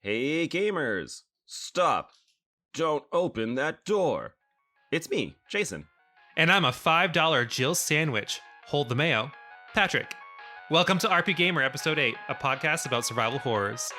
Hey gamers, stop. Don't open that door. It's me, Jason. And I'm a $5 Jill sandwich. Hold the mayo. Patrick. Welcome to RPGaymer Episode 8, a podcast about survival horrors.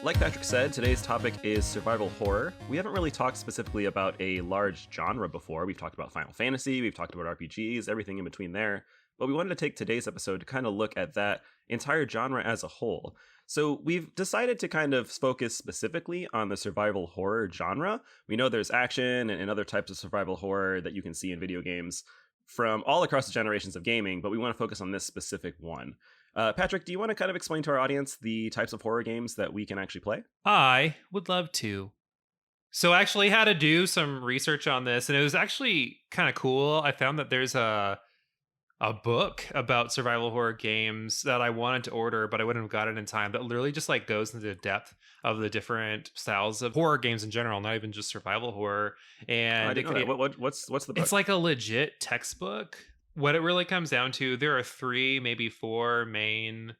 Like Patrick said, today's topic is survival horror. We haven't really talked specifically about a large genre before. We've talked about Final Fantasy, we've talked about RPGs, everything in between there. But we wanted to take today's episode to kind of look at that entire genre as a whole. So we've decided to kind of focus specifically on the survival horror genre. We know there's action and other types of survival horror that you can see in video games from all across the generations of gaming, but we want to focus on this specific one. Patrick, do you want to kind of explain to our audience the types of horror games that we can actually play? I would love to. So I actually had to do some research on this, and it was actually kind of cool. I found that there's a book about survival horror games that I wanted to order, but I wouldn't have got it in time. That literally just like goes into the depth of the different styles of horror games in general, not even just survival horror. And I didn't know that. What's the book? It's like a legit textbook. What it really comes down to, there are 3, maybe 4 main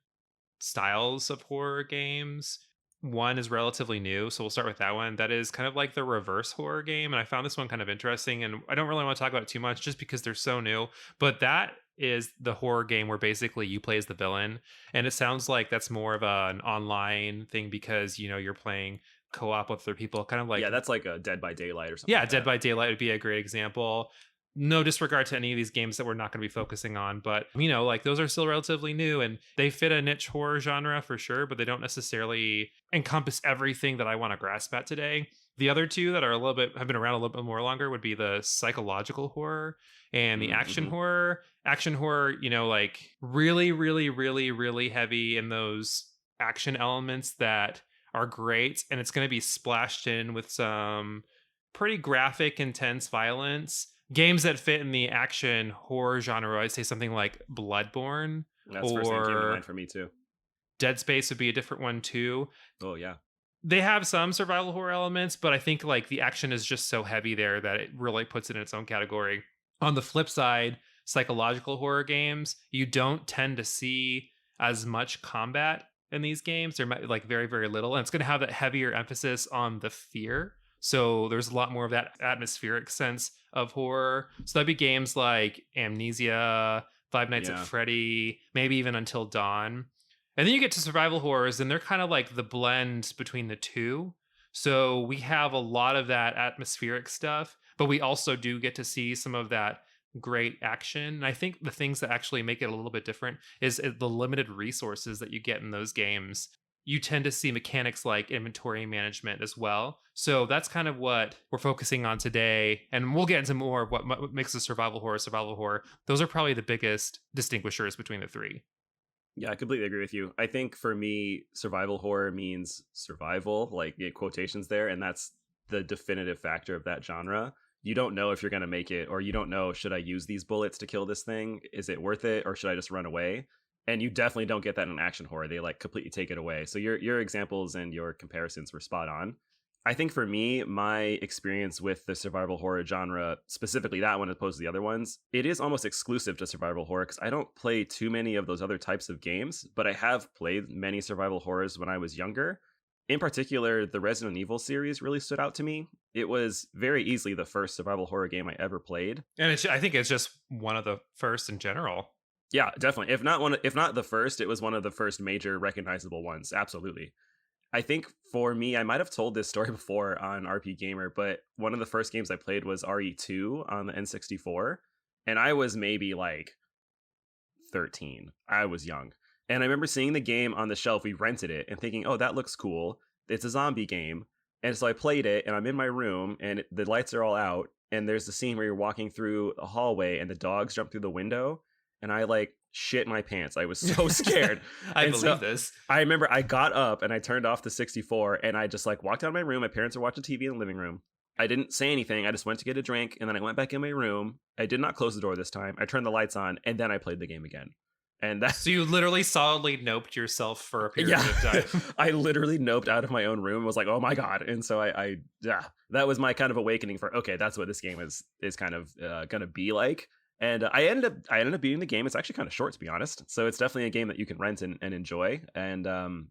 styles of horror games. One is relatively new, so we'll start with that one. That is kind of like the reverse horror game, and I found this one kind of interesting, and I don't really want to talk about it too much just because they're so new, but that is the horror game where basically you play as the villain, and it sounds like that's more of an online thing because, you know, you're playing co-op with other people, kind of like... Yeah, that's like a Dead by Daylight or something. Yeah, like Dead by Daylight would be a great example. No disregard to any of these games that we're not going to be focusing on, but, you know, like those are still relatively new and they fit a niche horror genre for sure, but they don't necessarily encompass everything that I want to grasp at today. The other two that are have been around a little bit more longer would be the psychological horror and the action horror. Action horror, you know, like really, really, really, really heavy in those action elements that are great. And it's going to be splashed in with some pretty graphic, intense violence. Games that fit in the action horror genre, I'd say something like Bloodborne. That's the first thing that came to mind for me too. Dead Space would be a different one too. Oh yeah. They have some survival horror elements, but I think like the action is just so heavy there that it really puts it in its own category. On the flip side, psychological horror games, you don't tend to see as much combat in these games. They're like very, very little, and it's going to have that heavier emphasis on the fear. So there's a lot more of that atmospheric sense of horror. So that'd be games like Amnesia, Five Nights at Freddy, maybe even Until Dawn. And then you get to survival horrors, and they're kind of like the blend between the two. So we have a lot of that atmospheric stuff, but we also do get to see some of that great action. And I think the things that actually make it a little bit different is the limited resources that you get in those games. You tend to see mechanics like inventory management as well. So that's kind of what we're focusing on today. And we'll get into more of what makes a survival horror. Those are probably the biggest distinguishers between the 3. Yeah, I completely agree with you. I think for me, survival horror means survival, like the quotations there, and that's the definitive factor of that genre. You don't know if you're going to make it, or you don't know, should I use these bullets to kill this thing? Is it worth it, or should I just run away? And you definitely don't get that in action horror. They like completely take it away. So your examples and your comparisons were spot on. I think for me, my experience with the survival horror genre, specifically that one as opposed to the other ones, it is almost exclusive to survival horror because I don't play too many of those other types of games, but I have played many survival horrors when I was younger. In particular, the Resident Evil series really stood out to me. It was very easily the first survival horror game I ever played. And I think it's just one of the first in general. Yeah, definitely. If not the first, it was one of the first major recognizable ones. Absolutely. I think for me, I might have told this story before on RPGaymer, but one of the first games I played was RE2 on the N64, and I was maybe like 13. I was young. And I remember seeing the game on the shelf. We rented it and thinking, oh, that looks cool. It's a zombie game. And so I played it, and I'm in my room, and the lights are all out, and there's the scene where you're walking through a hallway, and the dogs jump through the window. And I like shit my pants. I was so scared. I believe this. I remember I got up and I turned off the 64 and I just like walked out of my room. My parents were watching TV in the living room. I didn't say anything. I just went to get a drink and then I went back in my room. I did not close the door this time. I turned the lights on and then I played the game again. And that, So you literally solidly noped yourself for a period yeah, of time. I literally noped out of my own room and was like, oh my God. And so yeah, that was my kind of awakening for, okay, that's what this game is kind of gonna be like. And I ended up beating the game. It's actually kind of short, to be honest. So it's definitely a game that you can rent and enjoy. And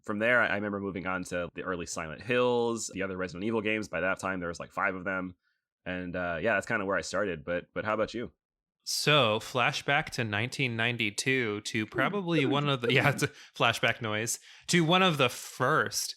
from there, I remember moving on to the early Silent Hills, the other Resident Evil games. By that time, there was like 5 of them. And yeah, that's kind of where I started. But how about you? So, flashback to 1992 to probably one of the yeah, it's a flashback noise to one of the first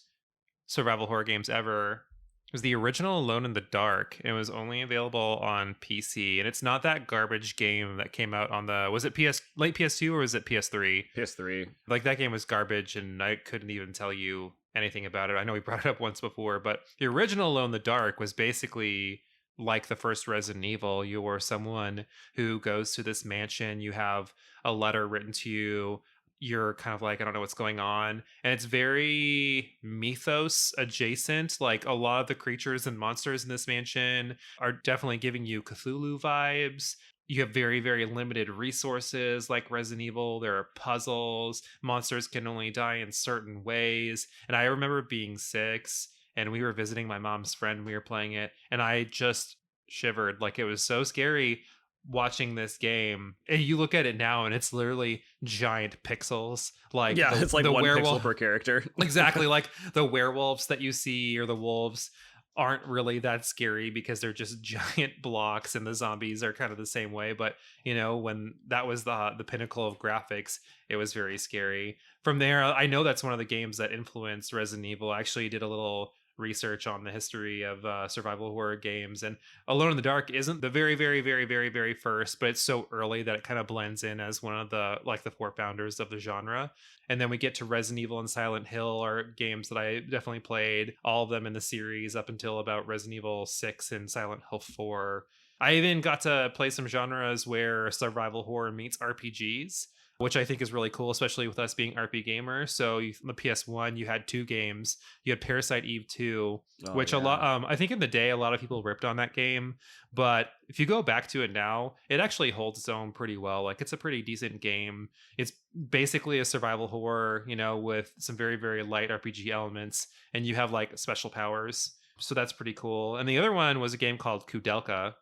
survival horror games ever. It was the original Alone in the Dark. It was only available on PC, and it's not that garbage game that came out on the was it late PS2 or was it PS3? PS3. Like that game was garbage, and I couldn't even tell you anything about it. I know we brought it up once before, but the original Alone in the Dark was basically like the first Resident Evil. You were someone who goes to this mansion. You have a letter written to you. You're kind of like, I don't know what's going on. And it's very mythos adjacent. Like a lot of the creatures and monsters in this mansion are definitely giving you Cthulhu vibes. You have very, very limited resources like Resident Evil. There are puzzles. Monsters can only die in certain ways. And I remember being 6 and we were visiting my mom's friend. We were playing it and I just shivered. Like it was so scary watching this game. And you look at it now and it's literally giant pixels. Like Yeah, it's like the 1 pixel werewolf. per character. Exactly. Like the werewolves that you see or the wolves aren't really that scary because they're just giant blocks, and the zombies are kind of the same way. But you know, when that was the pinnacle of graphics, it was very scary. From there, I know that's one of the games that influenced Resident Evil. I actually did a little research on the history of survival horror games, and Alone in the Dark isn't the very, very, very, very, very first, but it's so early that it kind of blends in as one of the like the 4 founders of the genre. And then we get to Resident Evil and Silent Hill are games that I definitely played, all of them in the series up until about Resident Evil 6 and Silent Hill 4. I even got to play some genres where survival horror meets RPGs, which I think is really cool, especially with us being RPGaymer. So on the PS1, you had 2 games. You had Parasite Eve 2, Oh which a yeah. lot, I think in the day, a lot of people ripped on that game. But if you go back to it now, it actually holds its own pretty well. Like it's a pretty decent game. It's basically a survival horror, you know, with some very, very light RPG elements, and you have like special powers. So that's pretty cool. And the other one was a game called Kudelka,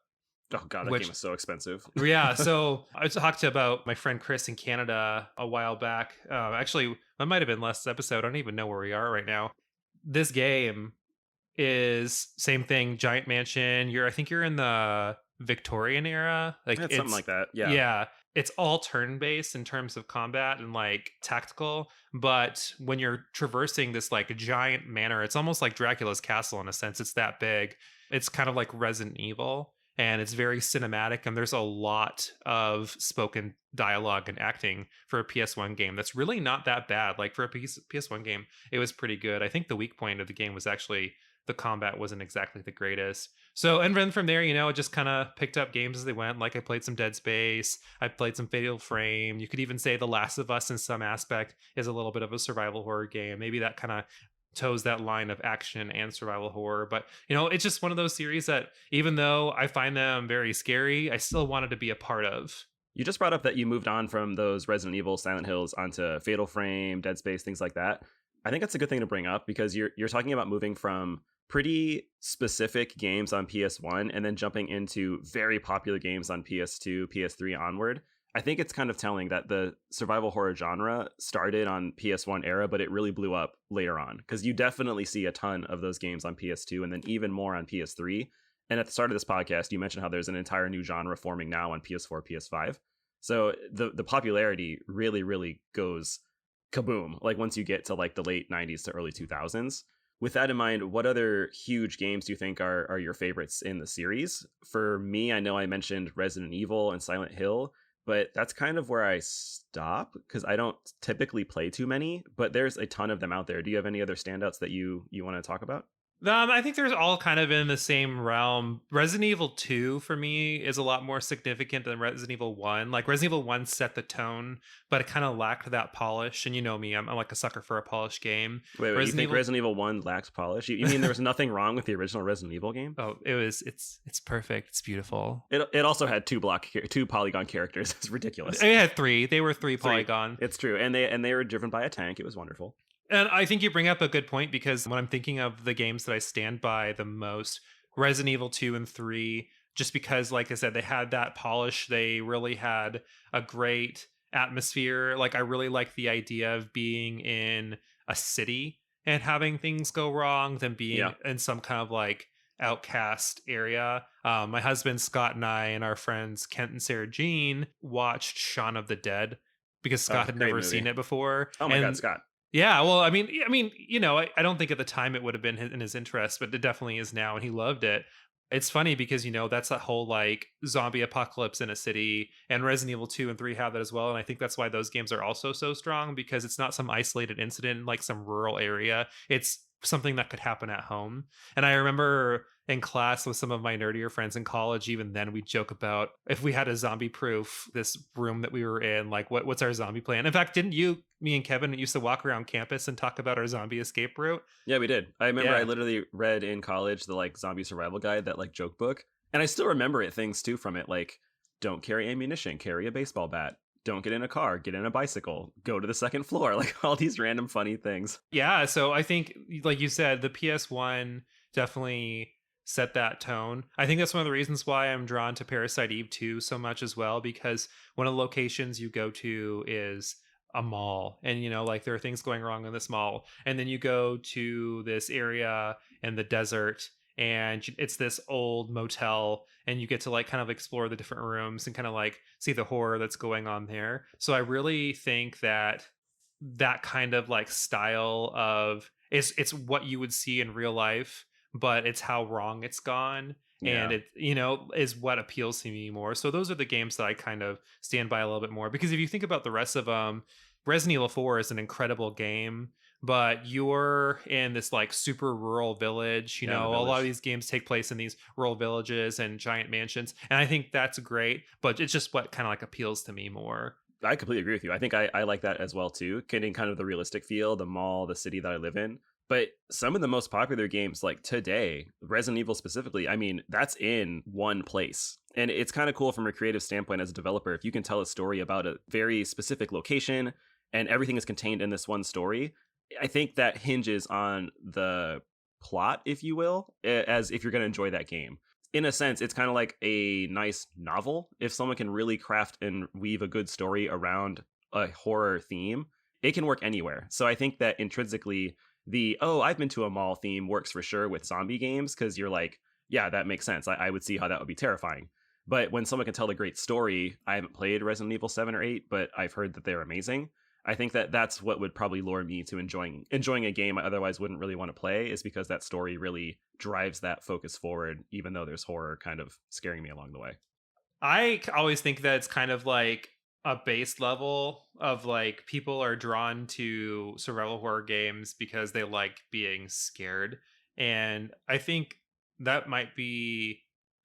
Oh God, that game which is so expensive. yeah, so I talked about my friend Chris in Canada a while back. Actually, that might have been last episode. I don't even know where we are right now. This game is same thing, giant mansion. I think you're in the Victorian era. Like It's something like that. Yeah. yeah, it's all turn-based in terms of combat and like tactical. But when you're traversing this like giant manor, it's almost like Dracula's castle in a sense. It's that big. It's kind of like Resident Evil, and it's very cinematic, and there's a lot of spoken dialogue and acting for a PS1 game that's really not that bad. Like for a PS1 game, it was pretty good. I think the weak point of the game was actually the combat wasn't exactly the greatest. So, and then from there, you know, it just kind of picked up games as they went. Like I played some Dead Space, I played some Fatal Frame. You could even say The Last of Us in some aspect is a little bit of a survival horror game. Maybe that kind of toes that line of action and survival horror. But you know, it's just one of those series that even though I find them very scary, I still wanted to be a part of. You just brought up that you moved on from those Resident Evil, Silent Hills onto Fatal Frame, Dead Space, things like that. I think that's a good thing to bring up because you're talking about moving from pretty specific games on PS1 and then jumping into very popular games on PS2, PS3 onward. I think it's kind of telling that the survival horror genre started on PS1 era, but it really blew up later on because you definitely see a ton of those games on PS2 and then even more on PS3. And at the start of this podcast, you mentioned how there's an entire new genre forming now on PS4, PS5. So the popularity really, really goes kaboom, like once you get to like the late 90s to early 2000s. With that in mind, what other huge games do you think are your favorites in the series? For me, I know I mentioned Resident Evil and Silent Hill, but that's kind of where I stop because I don't typically play too many, but there's a ton of them out there. Do you have any other standouts that you want to talk about? I think there's all kind of in the same realm. Resident Evil 2 for me is a lot more significant than Resident Evil 1. Like Resident Evil 1 set the tone, but it kind of lacked that polish. And you know me, I'm like a sucker for a polished game. Wait, you Resident think Evil Resident Evil 1 lacks polish? You mean there was nothing wrong with the original Resident Evil game? Oh, it's perfect. It's beautiful. It also had two polygon characters. It's ridiculous. It had three. They were three polygon. It's true. And they were driven by a tank. It was wonderful. And I think you bring up a good point because when I'm thinking of the games that I stand by the most, Resident Evil 2 and 3, just because, like I said, they had that polish. They really had a great atmosphere. Like, I really like the idea of being in a city and having things go wrong than being in some kind of like outcast area. My husband Scott and I and our friends Kent and Sarah Jean watched Shaun of the Dead because Scott had never seen it before. Oh my God, Scott. Yeah, well, I mean, you know, I don't think at the time it would have been in his interest, but it definitely is now, and he loved it. It's funny because, you know, that's that whole like zombie apocalypse in a city, and Resident Evil 2 and 3 have that as well. And I think that's why those games are also so strong, because it's not some isolated incident in like some rural area. It's something that could happen at home. And I remember in class with some of my nerdier friends in college, even then we joke about if we had a zombie proof this room that we were in, like what's our zombie plan. In fact, didn't me and Kevin used to walk around campus and talk about our zombie escape route? Yeah, we did. I remember I literally read in college the like zombie survival guide, that like joke book, and I still remember things too from it, like don't carry ammunition, carry a baseball bat, don't get in a car, get in a bicycle, go to the second floor, like all these random funny things. Yeah, so I think, like you said, the PS1 definitely set that tone. I think that's one of the reasons why I'm drawn to Parasite Eve 2 so much as well, because one of the locations you go to is a mall, and you know, like there are things going wrong in this mall, and then you go to this area in the desert and it's this old motel, and you get to like kind of explore the different rooms and kind of like see the horror that's going on there. So I really think that that kind of like style of it's what you would see in real life, but it's how wrong it's gone. And it, you know, is what appeals to me more. So those are the games that I kind of stand by a little bit more, because if you think about the rest of them, Resident Evil 4 is an incredible game, but you're in this like super rural village. You know, a lot of these games take place in these rural villages and giant mansions, and I think that's great, but it's just what kind of like appeals to me more. I completely agree with you. I think I like that as well too, getting kind of the realistic feel, the mall, the city that I live in. But some of the most popular games, like today, Resident Evil specifically, I mean, that's in one place. And it's kind of cool from a creative standpoint as a developer. If you can tell a story about a very specific location and everything is contained in this one story, I think that hinges on the plot, if you will, as if you're going to enjoy that game. In a sense, it's kind of like a nice novel. If someone can really craft and weave a good story around a horror theme, it can work anywhere. So I think that intrinsically, I've been to a mall theme works for sure with zombie games, because you're like, yeah, that makes sense. I would see how that would be terrifying. But when someone can tell a great story, I haven't played Resident Evil 7 or 8, but I've heard that they're amazing. I think that that's what would probably lure me to enjoying a game I otherwise wouldn't really want to play, is because that story really drives that focus forward, even though there's horror kind of scaring me along the way. I always think that it's kind of like a base level of like people are drawn to survival horror games because they like being scared. And I think that might be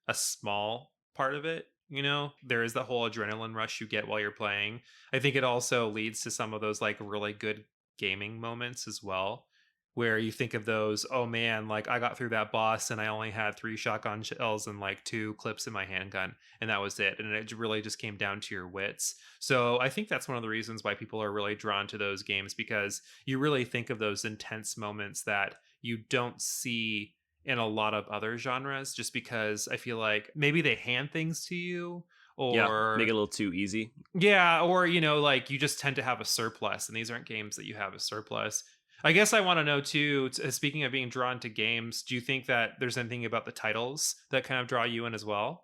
a small part of it. You know, there is the whole adrenaline rush you get while you're playing. I think it also leads to some of those like really good gaming moments as well, where you think of those, oh man, like I got through that boss and I only had 3 shotgun shells and like 2 clips in my handgun, and that was it. And it really just came down to your wits. So I think that's one of the reasons why people are really drawn to those games, because you really think of those intense moments that you don't see in a lot of other genres, just because I feel like maybe they hand things to you, or make it a little too easy. Yeah, or you know, like you just tend to have a surplus, and these aren't games that you have a surplus. I guess I want to know too, speaking of being drawn to games, do you think that there's anything about the titles that kind of draw you in as well?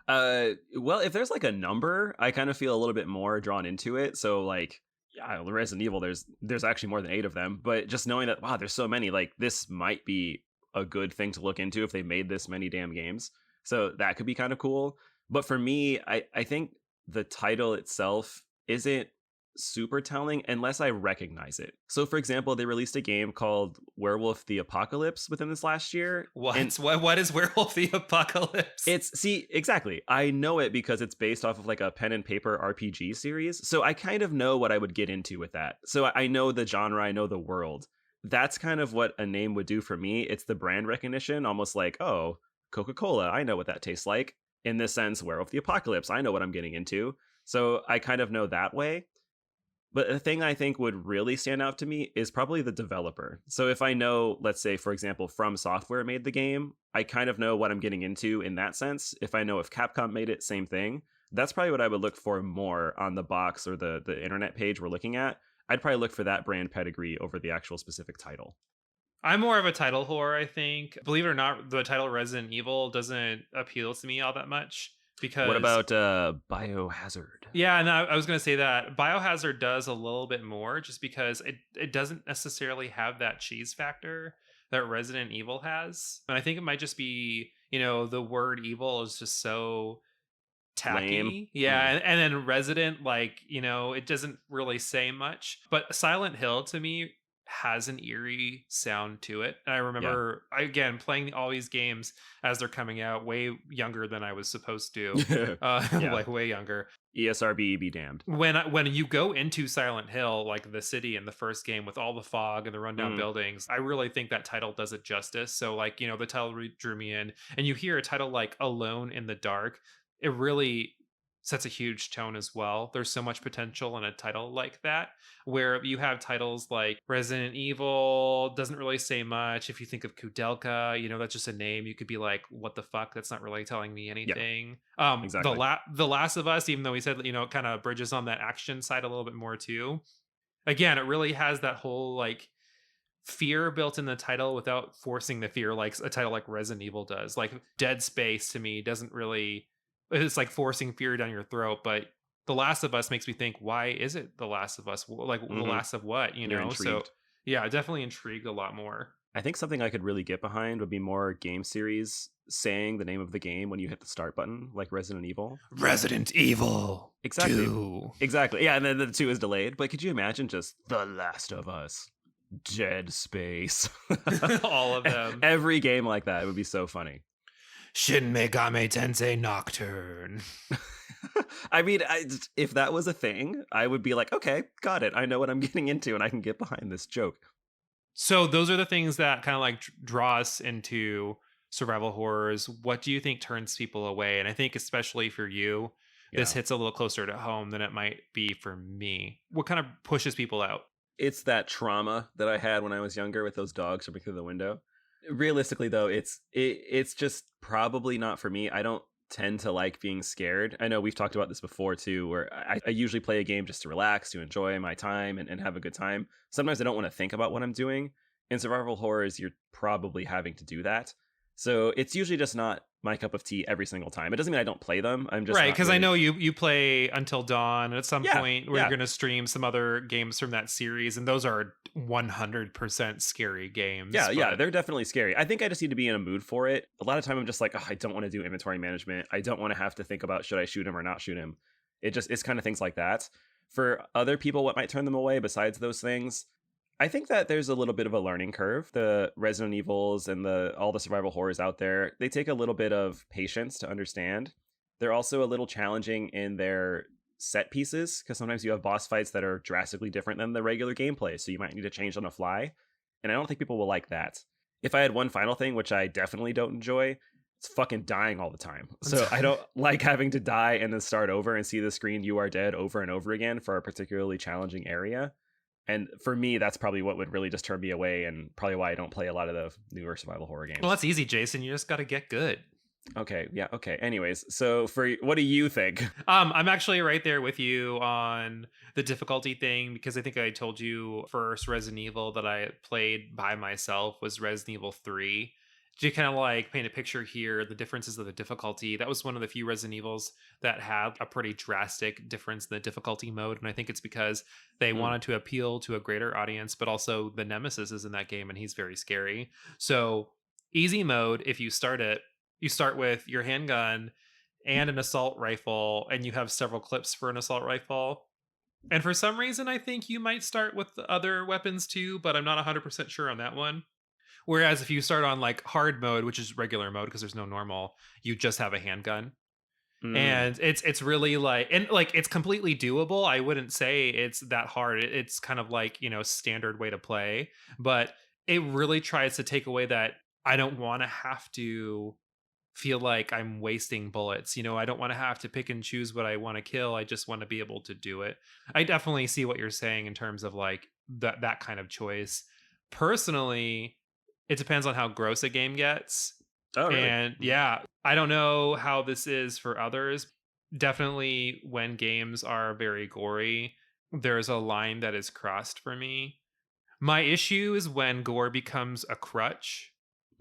Well, if there's like a number, I kind of feel a little bit more drawn into it. So like, yeah, Resident Evil, there's actually more than 8 of them, but just knowing that, wow, there's so many, like this might be a good thing to look into if they made this many damn games. So that could be kind of cool. But for me, I think the title itself isn't super telling unless I recognize it. So, for example, they released a game called Werewolf the Apocalypse within this last year. And What is Werewolf the Apocalypse? see, exactly. I know it because it's based off of like a pen and paper RPG series. So I kind of know what I would get into with that. So I know the genre, I know the world. That's kind of what a name would do for me. It's the brand recognition, almost like, oh, Coca-Cola, I know what that tastes like. In this sense, Werewolf the Apocalypse, I know what I'm getting into. So I kind of know that way. But the thing I think would really stand out to me is probably the developer. So if I know, let's say, for example, From Software made the game, I kind of know what I'm getting into in that sense. If I know if Capcom made it, same thing. That's probably what I would look for more on the box or the internet page we're looking at. I'd probably look for that brand pedigree over the actual specific title. I'm more of a title whore, I think. Believe it or not, the title Resident Evil doesn't appeal to me all that much What because about Biohazard? yeah, and I was going to say that Biohazard does a little bit more just because it doesn't necessarily have that cheese factor that Resident Evil has. And I think it might just be, the word evil is just so tacky. Lame. Yeah, and then Resident, like, it doesn't really say much. But Silent Hill to me has an eerie sound to it. And I remember again playing all these games as they're coming out, way younger than I was supposed to. Yeah. Like way younger. ESRB be damned. When you go into Silent Hill, like the city in the first game with all the fog and the rundown buildings, I really think that title does it justice. So like, the title drew me in, and you hear a title like Alone in the Dark, it really sets a huge tone as well. There's so much potential in a title like that, where you have titles like Resident Evil doesn't really say much. If you think of Kudelka, that's just a name. You could be like, what the fuck? That's not really telling me anything. Exactly. The Last of Us, even though we said, it kind of bridges on that action side a little bit more too. Again, it really has that whole like fear built in the title without forcing the fear like a title like Resident Evil does. Like Dead Space to me doesn't really, it's like forcing fear down your throat. But The Last of Us makes me think, why is it The Last of Us? Like the last of what, You're intrigued. So yeah, definitely intrigued a lot more. I think something I could really get behind would be more game series saying the name of the game when you hit the start button, like Resident Evil. Resident Evil. Exactly. 2. Exactly. Yeah, and then the 2 is delayed. But could you imagine just The Last of Us, Dead Space? All of them. Every game like that. It would be so funny. Shin Megami Tensei Nocturne. I mean, if that was a thing, I would be like, okay, got it. I know what I'm getting into and I can get behind this joke. So those are the things that kind of like draw us into survival horrors. What do you think turns people away? And I think especially for you, this hits a little closer to home than it might be for me. What kind of pushes people out? It's that trauma that I had when I was younger with those dogs jumping through the window. Realistically, though, it's just probably not for me. I don't tend to like being scared. I know we've talked about this before too, where I usually play a game just to relax, to enjoy my time and have a good time. Sometimes I don't want to think about what I'm doing. In survival horrors, you're probably having to do that. So it's usually just not my cup of tea every single time. It doesn't mean I don't play them. I'm just right, because really... I know you play Until Dawn at some point where you're going to stream some other games from that series, and those are 100% scary games. Yeah, they're definitely scary. I think I just need to be in a mood for it. A lot of time I'm just like, oh, I don't want to do inventory management. I don't want to have to think about should I shoot him or not shoot him. It's kind of things like that. For other people, what might turn them away besides those things? I think that there's a little bit of a learning curve. The Resident Evils and all the survival horrors out there, they take a little bit of patience to understand. They're also a little challenging in their set pieces, because sometimes you have boss fights that are drastically different than the regular gameplay, so you might need to change on the fly. And I don't think people will like that. If I had one final thing, which I definitely don't enjoy, it's fucking dying all the time. So I don't like having to die and then start over and see the screen "you are dead" over and over again for a particularly challenging area. And for me, that's probably what would really just turn me away, and probably why I don't play a lot of the newer survival horror games. Well, that's easy, Jason. You just got to get good. Okay, yeah, okay. Anyways, so what do you think? I'm actually right there with you on the difficulty thing, because I think I told you first Resident Evil that I played by myself was Resident Evil 3. To kind of like paint a picture here, the differences of the difficulty, that was one of the few Resident Evils that had a pretty drastic difference in the difficulty mode. And I think it's because they wanted to appeal to a greater audience, but also the Nemesis is in that game and he's very scary. So easy mode, if you start it, you start with your handgun and an assault rifle, and you have several clips for an assault rifle. And for some reason, I think you might start with the other weapons too, but I'm not 100% sure on that one. Whereas if you start on like hard mode, which is regular mode because there's no normal, you just have a handgun. Mm. And it's really like, and like it's completely doable. I wouldn't say it's that hard. It's kind of like, standard way to play, but it really tries to take away that I don't want to have to feel like I'm wasting bullets. I don't want to have to pick and choose what I want to kill. I just want to be able to do it. I definitely see what you're saying in terms of like that kind of choice. Personally, it depends on how gross a game gets. Oh, really? And Okay. yeah, I don't know how this is for others. Definitely when games are very gory, there's a line that is crossed for me. My issue is when gore becomes a crutch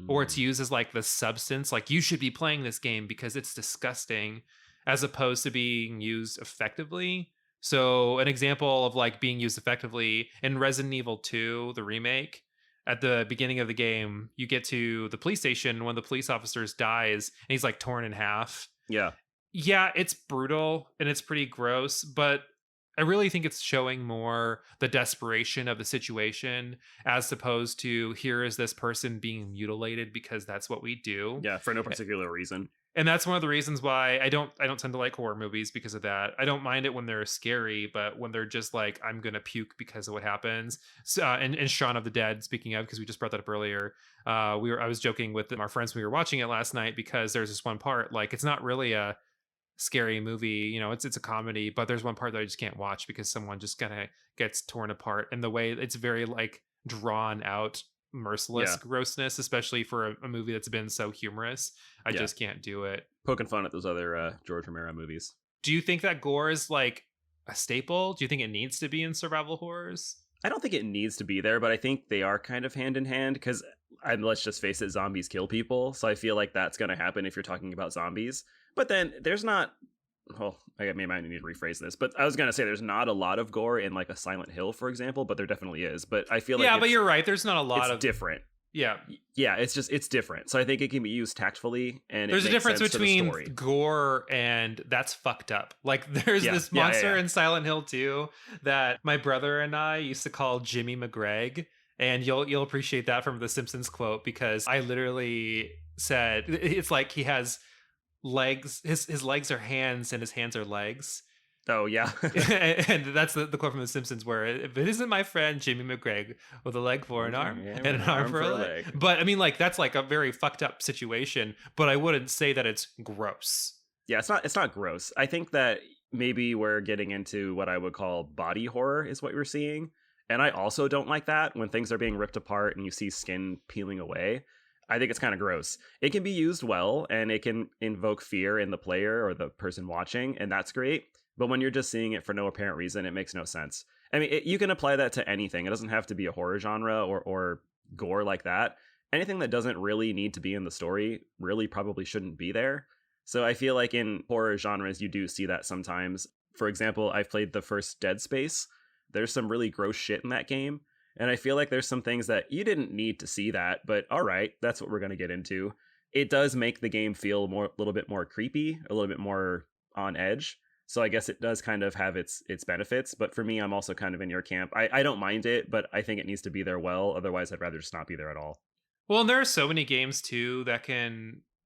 or it's Mm. used as like the substance, like you should be playing this game because it's disgusting, as opposed to being used effectively. So an example of like being used effectively in Resident Evil 2, the remake, at the beginning of the game, you get to the police station when the police officers dies and he's like torn in half. Yeah. Yeah, it's brutal and it's pretty gross, but I really think it's showing more the desperation of the situation as opposed to here is this person being mutilated because that's what we do. Yeah, for no particular reason. And that's one of the reasons why I don't tend to like horror movies because of that. I don't mind it when they're scary, but when they're just like I'm gonna puke because of what happens. So, and Shaun of the Dead, speaking of, because we just brought that up earlier, I was joking with our friends when we were watching it last night because there's this one part like it's not really a scary movie, it's a comedy, but there's one part that I just can't watch because someone just kind of gets torn apart, and the way it's very like drawn out merciless Yeah. grossness, especially for a movie that's been so humorous. I Yeah. just can't do it. Poking fun at those other George Romero movies. Do you think that gore is like a staple? Do you think it needs to be in survival horrors? I don't think it needs to be there, but I think they are kind of hand in hand because let's just face it, zombies kill people. So I feel like that's going to happen if you're talking about zombies. But then there's not. Well, maybe I need to rephrase this, but I was going to say there's not a lot of gore in like a Silent Hill, for example, but there definitely is. But I feel like Yeah, but you're right. There's not a lot it's of different. yeah. Yeah, it's different. So I think it can be used tactfully, and There's it a makes difference sense to the between story. gore and that's fucked up. Like there's this monster in Silent Hill 2 that my brother and I used to call Jimmy McGreg, and you'll appreciate that from the Simpsons quote because I literally said it's like he has legs, his legs are hands and his hands are legs. Oh yeah. And that's the quote from The Simpsons, where if it isn't my friend Jimmy McGregor with a leg for an arm and an arm for a leg. But I mean, like that's like a very fucked up situation. But I wouldn't say that it's gross. Yeah, it's not gross. I think that maybe we're getting into what I would call body horror is what we're seeing. And I also don't like that when things are being ripped apart and you see skin peeling away. I think it's kind of gross. It can be used well and it can invoke fear in the player or the person watching, and that's great. But when you're just seeing it for no apparent reason, it makes no sense. I mean, you can apply that to anything. It doesn't have to be a horror genre or gore like that. Anything that doesn't really need to be in the story really probably shouldn't be there. So I feel like in horror genres, you do see that sometimes. For example, I've played the first Dead Space. There's some really gross shit in that game. And I feel like there's some things that you didn't need to see that, but all right, that's what we're going to get into. It does make the game feel a little bit more creepy, a little bit more on edge. So I guess it does kind of have its benefits, but for me, I'm also kind of in your camp. I don't mind it, but I think it needs to be there well. Otherwise, I'd rather just not be there at all. Well, and there are so many games too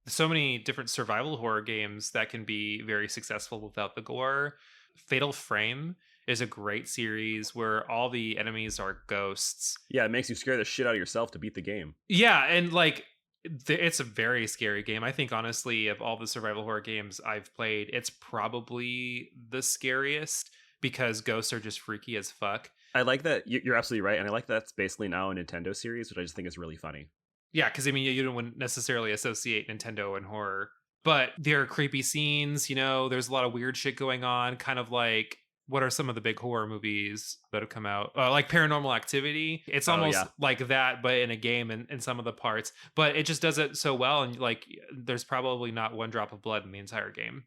so many different survival horror games that can be very successful without the gore. Fatal Frame is a great series where all the enemies are ghosts. Yeah, it makes you scare the shit out of yourself to beat the game. Yeah, and like it's a very scary game. I think honestly, of all the survival horror games I've played, it's probably the scariest because ghosts are just freaky as fuck. I like that. You're absolutely right. And I like that's basically now a Nintendo series, which I just think is really funny. Yeah, because I mean, you don't necessarily associate Nintendo and horror, but there are creepy scenes. There's a lot of weird shit going on. Kind of like what are some of the big horror movies that have come out? Like Paranormal Activity. It's almost like that, but in a game and in some of the parts. But it just does it so well, and like there's probably not one drop of blood in the entire game.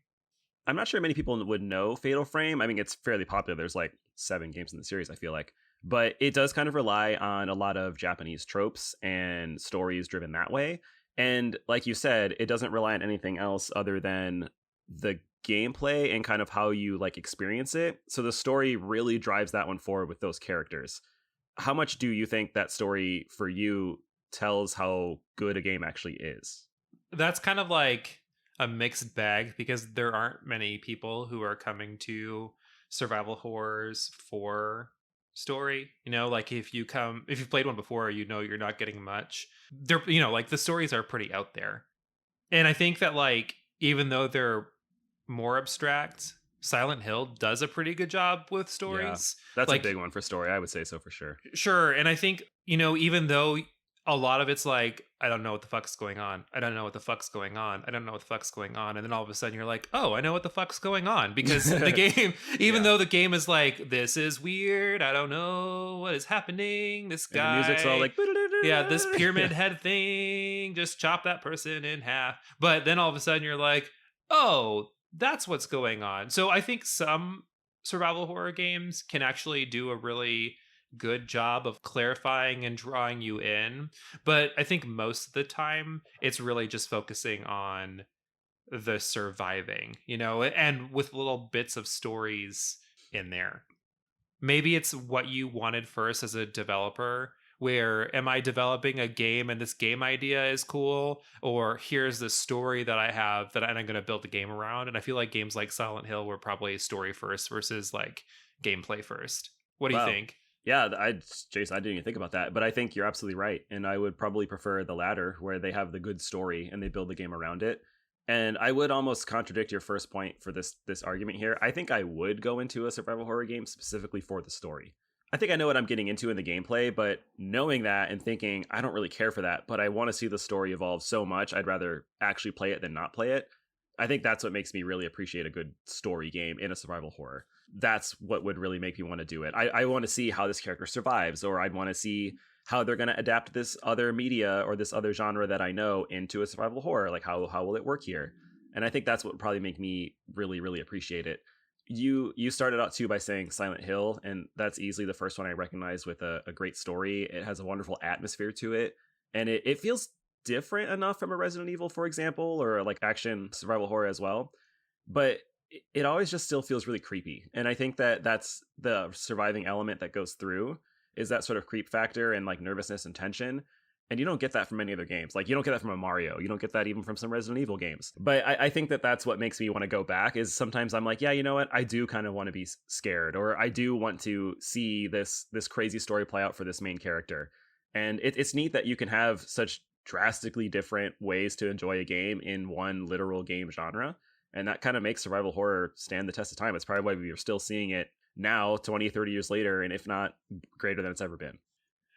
I'm not sure many people would know Fatal Frame. I mean, it's fairly popular. There's like 7 games in the series, I feel like. But it does kind of rely on a lot of Japanese tropes and stories driven that way. And like you said, it doesn't rely on anything else other than the gameplay and kind of how you like experience it. So the story really drives that one forward with those characters. How much do you think that story for you tells how good a game actually is? That's kind of like a mixed bag because there aren't many people who are coming to survival horrors for story. Like if you've played one before, you're not getting much. They're, like the stories are pretty out there. And I think that like even though they're more abstract, Silent Hill does a pretty good job with Yeah, stories. that's a Like big one for story. I would say so for sure. sure, and I think, even though a lot of it's like, I don't know what the fuck's going on. I don't know what the fuck's going on. I don't know what the fuck's going on. And then all of a sudden you're like, oh, I know what the fuck's going on. Because the game, even Yeah. though the game is like, this is weird. I don't know what is happening. This And the guy. music's all like, Yeah, this pyramid head thing, just chop that person in half. But then all of a sudden you're like, oh, that's what's going on. So I think some survival horror games can actually do a really good job of clarifying and drawing you in. But I think most of the time it's really just focusing on the surviving, and with little bits of stories in there. Maybe it's what you wanted first as a developer, where am I developing a game and this game idea is cool, or here's the story that I have that I'm going to build the game around. And I feel like games like Silent Hill were probably story first versus like gameplay first. What do you wow. think? Yeah, Jason, I didn't even think about that, but I think you're absolutely right, and I would probably prefer the latter, where they have the good story and they build the game around it. And I would almost contradict your first point for this argument here. I think I would go into a survival horror game specifically for the story. I think I know what I'm getting into in the gameplay, but knowing that and thinking I don't really care for that, but I want to see the story evolve so much, I'd rather actually play it than not play it. I think that's what makes me really appreciate a good story game in a survival horror. That's what would really make me want to do it. I want to see how this character survives, or I'd want to see how they're going to adapt this other media or this other genre that I know into a survival horror. Like how will it work here? And I think that's what would probably make me really, really appreciate it. You started out too by saying Silent Hill, and that's easily the first one I recognize with a great story. It has a wonderful atmosphere to it, and it feels different enough from a Resident Evil, for example, or like action survival horror as well. But it always just still feels really creepy. And I think that that's the surviving element that goes through, is that sort of creep factor and like nervousness and tension. And you don't get that from any other games. Like you don't get that from a Mario. You don't get that even from some Resident Evil games. But I think that that's what makes me want to go back, is sometimes I'm like, yeah, you know what? I do kind of want to be scared, or I do want to see this crazy story play out for this main character. And it's neat that you can have such drastically different ways to enjoy a game in one literal game genre. And that kind of makes survival horror stand the test of time. It's probably why we're still seeing it now, 20, 30 years later, and if not greater than it's ever been.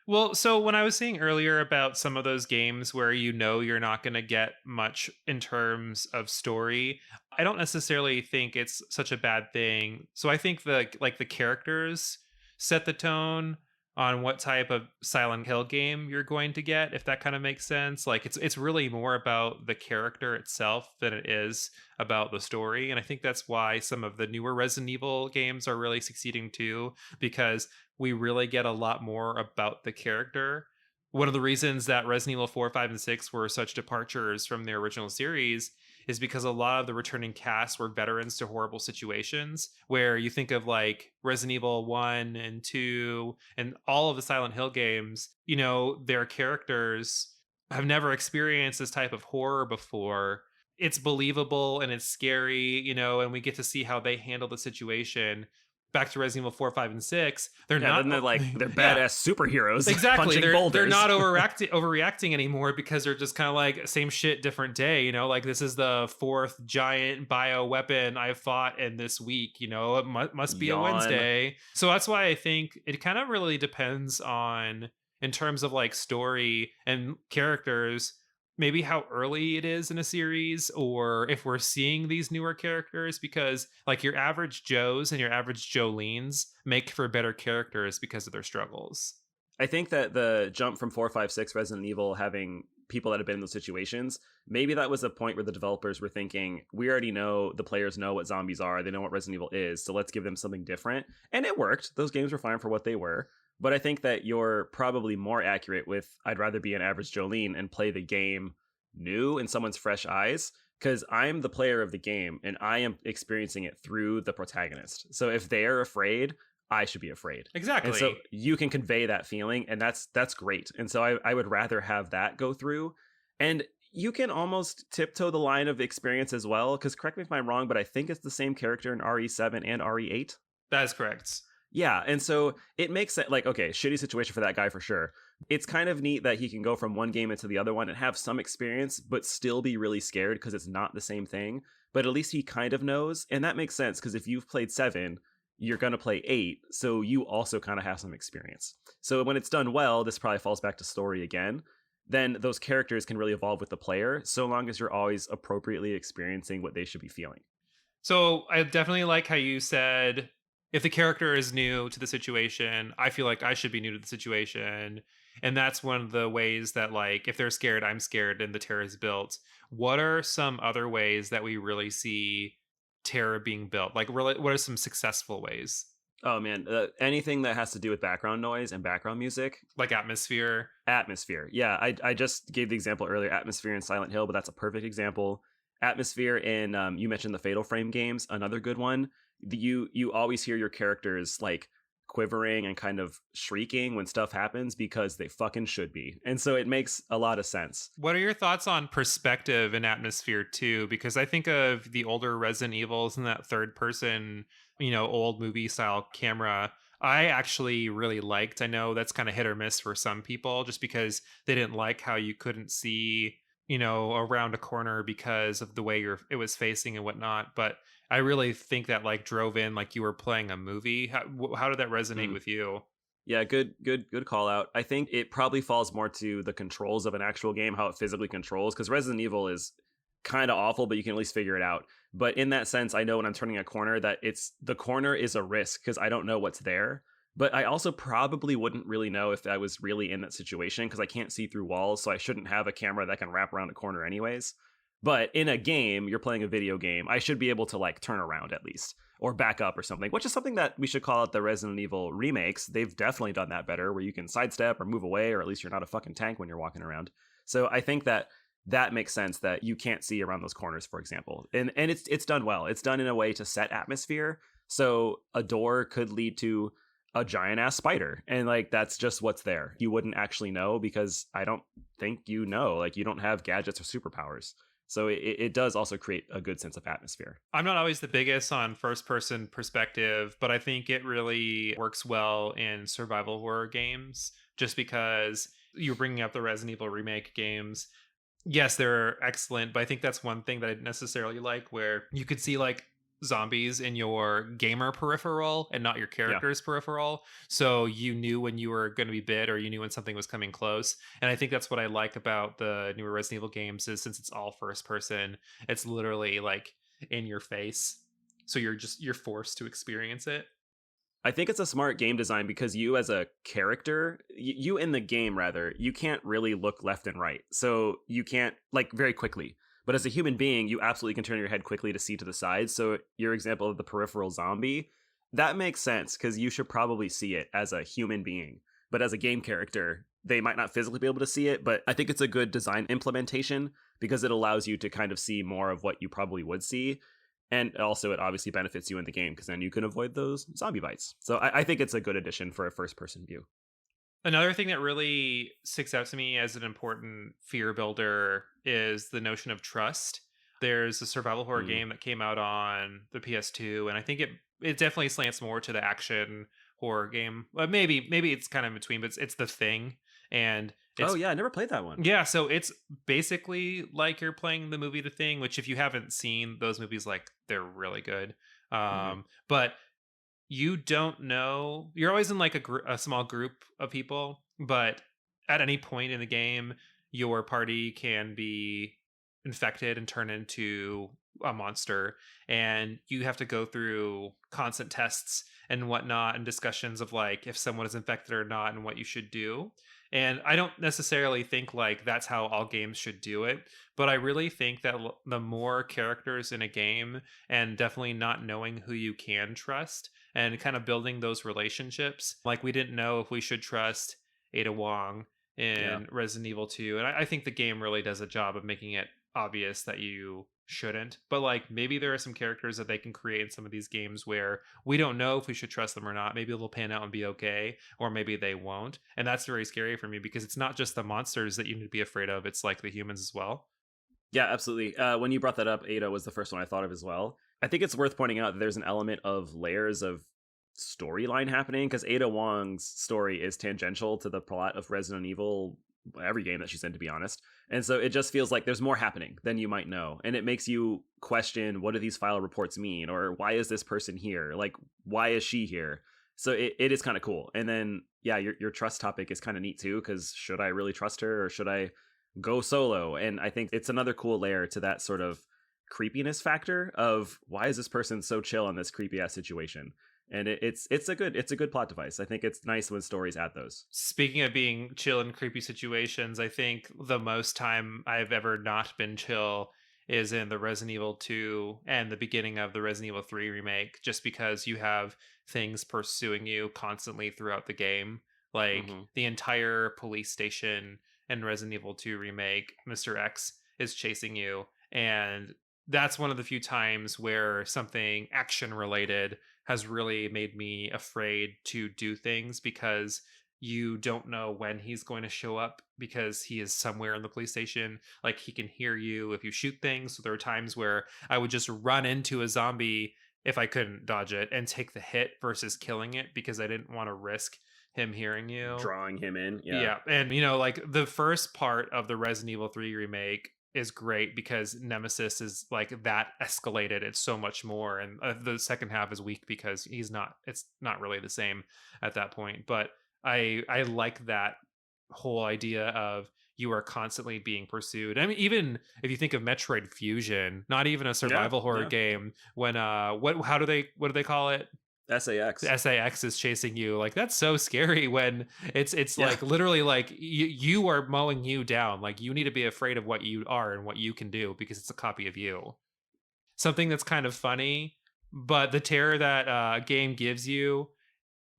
Well, so when I was saying earlier about some of those games where you're not going to get much in terms of story, I don't necessarily think it's such a bad thing. So I think the characters set the tone on what type of Silent Hill game you're going to get, if that kind of makes sense. Like it's really more about the character itself than it is about the story. And I think that's why some of the newer Resident Evil games are really succeeding too, because we really get a lot more about the character. One of the reasons that Resident Evil 4, 5, and 6 were such departures from their original series is because a lot of the returning cast were veterans to horrible situations, where you think of like Resident Evil 1 and 2 and all of the Silent Hill games, their characters have never experienced this type of horror before. It's believable and it's scary, and we get to see how they handle the situation. Back to Resident Evil 4, 5, and 6, they're Yeah, not. then they're like they're Yeah, badass superheroes. exactly. Punching They're boulders. not overreacting anymore, because they're just kind of like same shit, different day. Like this is the fourth giant bio weapon I've fought in this week. It must be a Yawn. Wednesday. So that's why I think it kind of really depends on, in terms of like story and characters, maybe how early it is in a series, or if we're seeing these newer characters, because like your average Joes and your average Jolenes make for better characters because of their struggles. I think that the jump from 4, 5, 6 Resident Evil having people that have been in those situations, maybe that was a point where the developers were thinking, we already know the players know what zombies are, they know what Resident Evil is, so let's give them something different. And it worked. Those games were fine for what they were. But I think that you're probably more accurate with I'd rather be an average Jolene and play the game new in someone's fresh eyes, because I'm the player of the game and I am experiencing it through the protagonist. So if they're afraid, I should be afraid. And so Exactly. you can convey that feeling, and that's great. And so I would rather have that go through. And you can almost tiptoe the line of experience as well, because correct me if I'm wrong, but I think it's the same character in RE7 and RE8. That is correct. Yeah, and so it makes it like, okay, shitty situation for that guy for sure. It's kind of neat that he can go from one game into the other one and have some experience, but still be really scared because it's not the same thing. But at least he kind of knows, and that makes sense because if you've played 7, you're going to play 8, so you also kind of have some experience. So when it's done well, this probably falls back to story again. Then those characters can really evolve with the player, so long as you're always appropriately experiencing what they should be feeling. So I definitely like how you said if the character is new to the situation, I feel like I should be new to the situation. And that's one of the ways that, like, if they're scared, I'm scared, and the terror is built. What are some other ways that we really see terror being built? Like, really, what are some successful ways? Oh man, anything that has to do with background noise and background music. Like atmosphere? Atmosphere. Yeah, I just gave the example earlier, Atmosphere in Silent Hill, but that's a perfect example. Atmosphere in you mentioned the Fatal Frame games, another good one. You always hear your characters like quivering and kind of shrieking when stuff happens because they fucking should be. And so it makes a lot of sense. What are your thoughts on perspective and atmosphere too? Because I think of the older Resident Evils and that third person, old movie style camera. I actually really liked. I know that's kind of hit or miss for some people just because they didn't like how you couldn't see, around a corner because of the way it was facing and whatnot. But I really think that like drove in like you were playing a movie. How did that resonate Mm. with you? Yeah, good call out. I think it probably falls more to the controls of an actual game, how it physically controls, because Resident Evil is kind of awful, but you can at least figure it out. But in that sense, I know when I'm turning a corner that the corner is a risk because I don't know what's there. But I also probably wouldn't really know if I was really in that situation because I can't see through walls, so I shouldn't have a camera that can wrap around a corner anyways. But in a game, you're playing a video game, I should be able to like turn around at least or back up or something, which is something that we should call out the Resident Evil remakes. They've definitely done that better where you can sidestep or move away, or at least you're not a fucking tank when you're walking around. So I think that makes sense that you can't see around those corners, for example. And it's done well. It's done in a way to set atmosphere. So a door could lead to a giant ass spider, and like that's just what's there. You wouldn't actually know because I don't think like you don't have gadgets or superpowers. So it does also create a good sense of atmosphere. I'm not always the biggest on first person perspective, but I think it really works well in survival horror games just because you're bringing up the Resident Evil remake games. Yes, they're excellent, but I think that's one thing that I didn't necessarily like where you could see like zombies in your gamer peripheral and not your Yeah. character's peripheral. So you knew when you were going to be bit or you knew when something was coming close. And I think that's what I like about the newer Resident Evil games is since it's all first person, it's literally like in your face. So you're forced to experience it. I think it's a smart game design because you as a character, you in the game rather, you can't really look left and right. So you can't like very quickly. But as a human being, you absolutely can turn your head quickly to see to the sides. So your example of the peripheral zombie, that makes sense because you should probably see it as a human being. But as a game character, they might not physically be able to see it, but I think it's a good design implementation because it allows you to kind of see more of what you probably would see. And also, it obviously benefits you in the game because then you can avoid those zombie bites. So I think it's a good addition for a first person view. Another thing that really sticks out to me as an important fear builder is the notion of trust. There's a survival horror Mm. game that came out on the PS2, and I think it definitely slants more to the action horror game. Maybe it's kind of in between, but it's The Thing, and Oh, it's yeah, I never played that one. yeah. So it's basically like you're playing the movie The Thing, which if you haven't seen those movies, like they're really good. Hmm. But you don't know you're always in like a small group of people, but at any point in the game your party can be infected and turn into a monster, and you have to go through constant tests and whatnot and discussions of like if someone is infected or not and what you should do. And I don't necessarily think like that's how all games should do it, but I really think that the more characters in a game and definitely not knowing who you can trust and kind of building those relationships. Like we didn't know if we should trust Ada Wong Yeah. in Resident Evil 2. And I think the game really does a job of making it obvious that you shouldn't. But like maybe there are some characters that they can create in some of these games where we don't know if we should trust them or not. Maybe they'll pan out and be okay, or maybe they won't. And that's very scary for me because it's not just the monsters that you need to be afraid of, it's like the humans as well. Yeah, absolutely. When you brought that up, Ada was the first one I thought of as well. I think it's worth pointing out that there's an element of layers of storyline happening because Ada Wong's story is tangential to the plot of Resident Evil, every game that she's in, to be honest. And so it just feels like there's more happening than you might know. And it makes you question, what do these file reports mean? Or why is this person here? Like, why is she here? So it is kind of cool. And then, yeah, your trust topic is kind of neat too, because should I really trust her or should I go solo? And I think it's another cool layer to that sort of creepiness factor of why is this person so chill in this creepy ass situation? And it's a good plot device. I think it's nice when stories add those. Speaking of being chill in creepy situations, I think the most time I've ever not been chill is in the Resident Evil 2 and the beginning of the Resident Evil 3 remake, just because you have things pursuing you constantly throughout the game. Like the entire police station in Resident Evil 2 remake, Mr. X is chasing you. And that's one of the few times where something action related has really made me afraid to do things because you don't know when he's going to show up because he is somewhere in the police station. Like he can hear you if you shoot things. So there are times where I would just run into a zombie if I couldn't dodge it and take the hit versus killing it because I didn't want to risk him hearing you. Drawing him in. Yeah. And, like the first part of the Resident Evil 3 remake is great because Nemesis is like that escalated. It's so much more. And the second half is weak because it's not really the same at that point. But I like that whole idea of you are constantly being pursued. I mean, even if you think of Metroid Fusion, not even a survival horror game, when what do they call it? SAX. The SAX is chasing you. Like that's so scary when it's like literally like you are mowing you down. Like you need to be afraid of what you are and what you can do because it's a copy of you. Something that's kind of funny, but the terror that a game gives you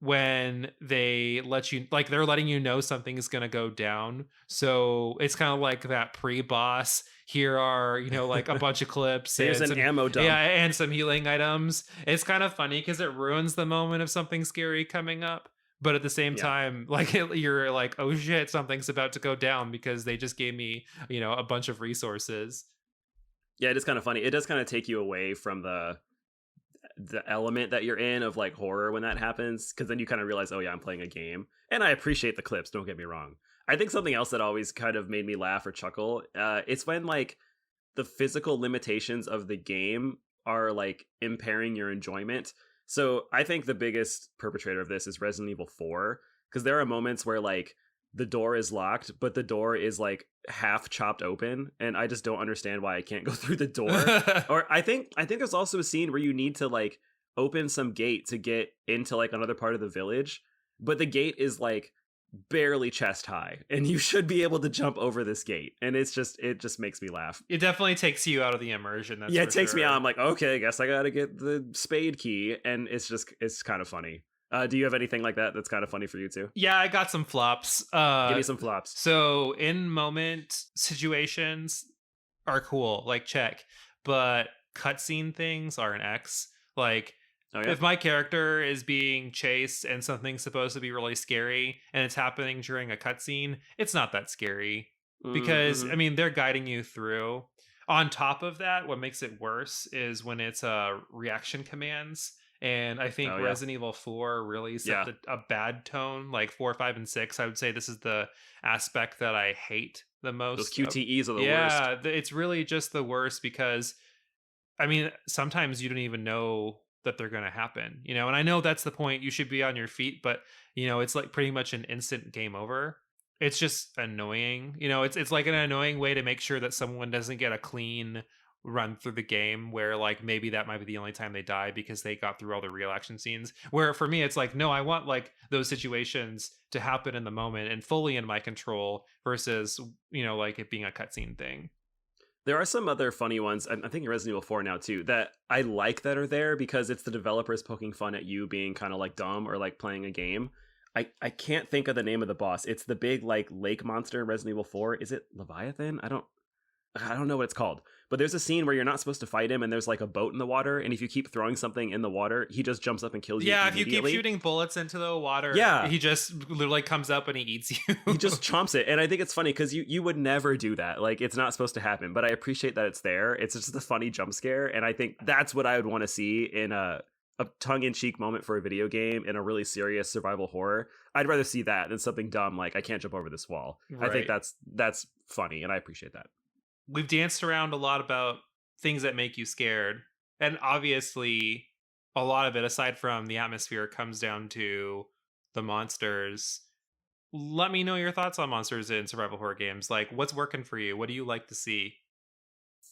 when they let you, like they're letting you know something is going to go down. So it's kind of like that pre-boss. Here are, like a bunch of clips. Here's an ammo dump. Yeah, and some healing items. It's kind of funny because it ruins the moment of something scary coming up. But at the same time, like you're like, oh shit, something's about to go down because they just gave me, a bunch of resources. Yeah, it is kind of funny. It does kind of take you away from the element that you're in of like horror when that happens, because then you kind of realize, oh yeah, I'm playing a game. And I appreciate the clips, don't get me wrong. I think something else that always kind of made me laugh or chuckle, it's when like the physical limitations of the game are like impairing your enjoyment. So I think the biggest perpetrator of this is Resident Evil 4, because there are moments where like the door is locked, but the door is like half chopped open, and I just don't understand why I can't go through the door. Or I think there's also a scene where you need to like open some gate to get into like another part of the village, but the gate is like barely chest high, and you should be able to jump over this gate, and it just makes me laugh. It definitely takes you out of the immersion. That's it takes me out. I'm like, okay, I guess I gotta get the spade key, and it's kind of funny. Do you have anything like that that's kind of funny for you too? Yeah, I got some flops. Give me some flops. So in moment situations are cool, like check, but cutscene things are an X. Like if my character is being chased and something's supposed to be really scary and it's happening during a cutscene, it's not that scary because I mean they're guiding you through. On top of that, what makes it worse is when it's reaction commands. And I think Resident Evil 4 really set a bad tone. Like 4, 5, and 6, I would say this is the aspect that I hate the most. Those QTEs are the worst. Yeah, it's really just the worst because, I mean, sometimes you don't even know that they're going to happen, and I know that's the point. You should be on your feet, but, it's like pretty much an instant game over. It's just annoying. It's like an annoying way to make sure that someone doesn't get a clean run through the game where like maybe that might be the only time they die because they got through all the real action scenes, where for me it's like, no, I want like those situations to happen in the moment and fully in my control versus like it being a cutscene thing. There are some other funny ones, I'm thinking Resident Evil 4 now too, that I like that are there because it's the developers poking fun at you being kind of like dumb or like playing a game. I can't think of the name of the boss. It's the big like lake monster in Resident Evil 4. Is it Leviathan? I don't know what it's called, but there's a scene where you're not supposed to fight him, and there's like a boat in the water, and if you keep throwing something in the water, he just jumps up and kills you Yeah, if you keep immediately. shooting bullets into the water, Yeah. he just literally comes up and he eats you. He just chomps it, and I think it's funny because you would never do that. Like, it's not supposed to happen, but I appreciate that it's there. It's just a funny jump scare, and I think that's what I would want to see in a tongue-in-cheek moment for a video game in a really serious survival horror. I'd rather see that than something dumb like I can't jump over this wall. Right. I think that's funny, and I appreciate that. We've danced around a lot about things that make you scared. And obviously, a lot of it, aside from the atmosphere, comes down to the monsters. Let me know your thoughts on monsters in survival horror games. Like, what's working for you? What do you like to see?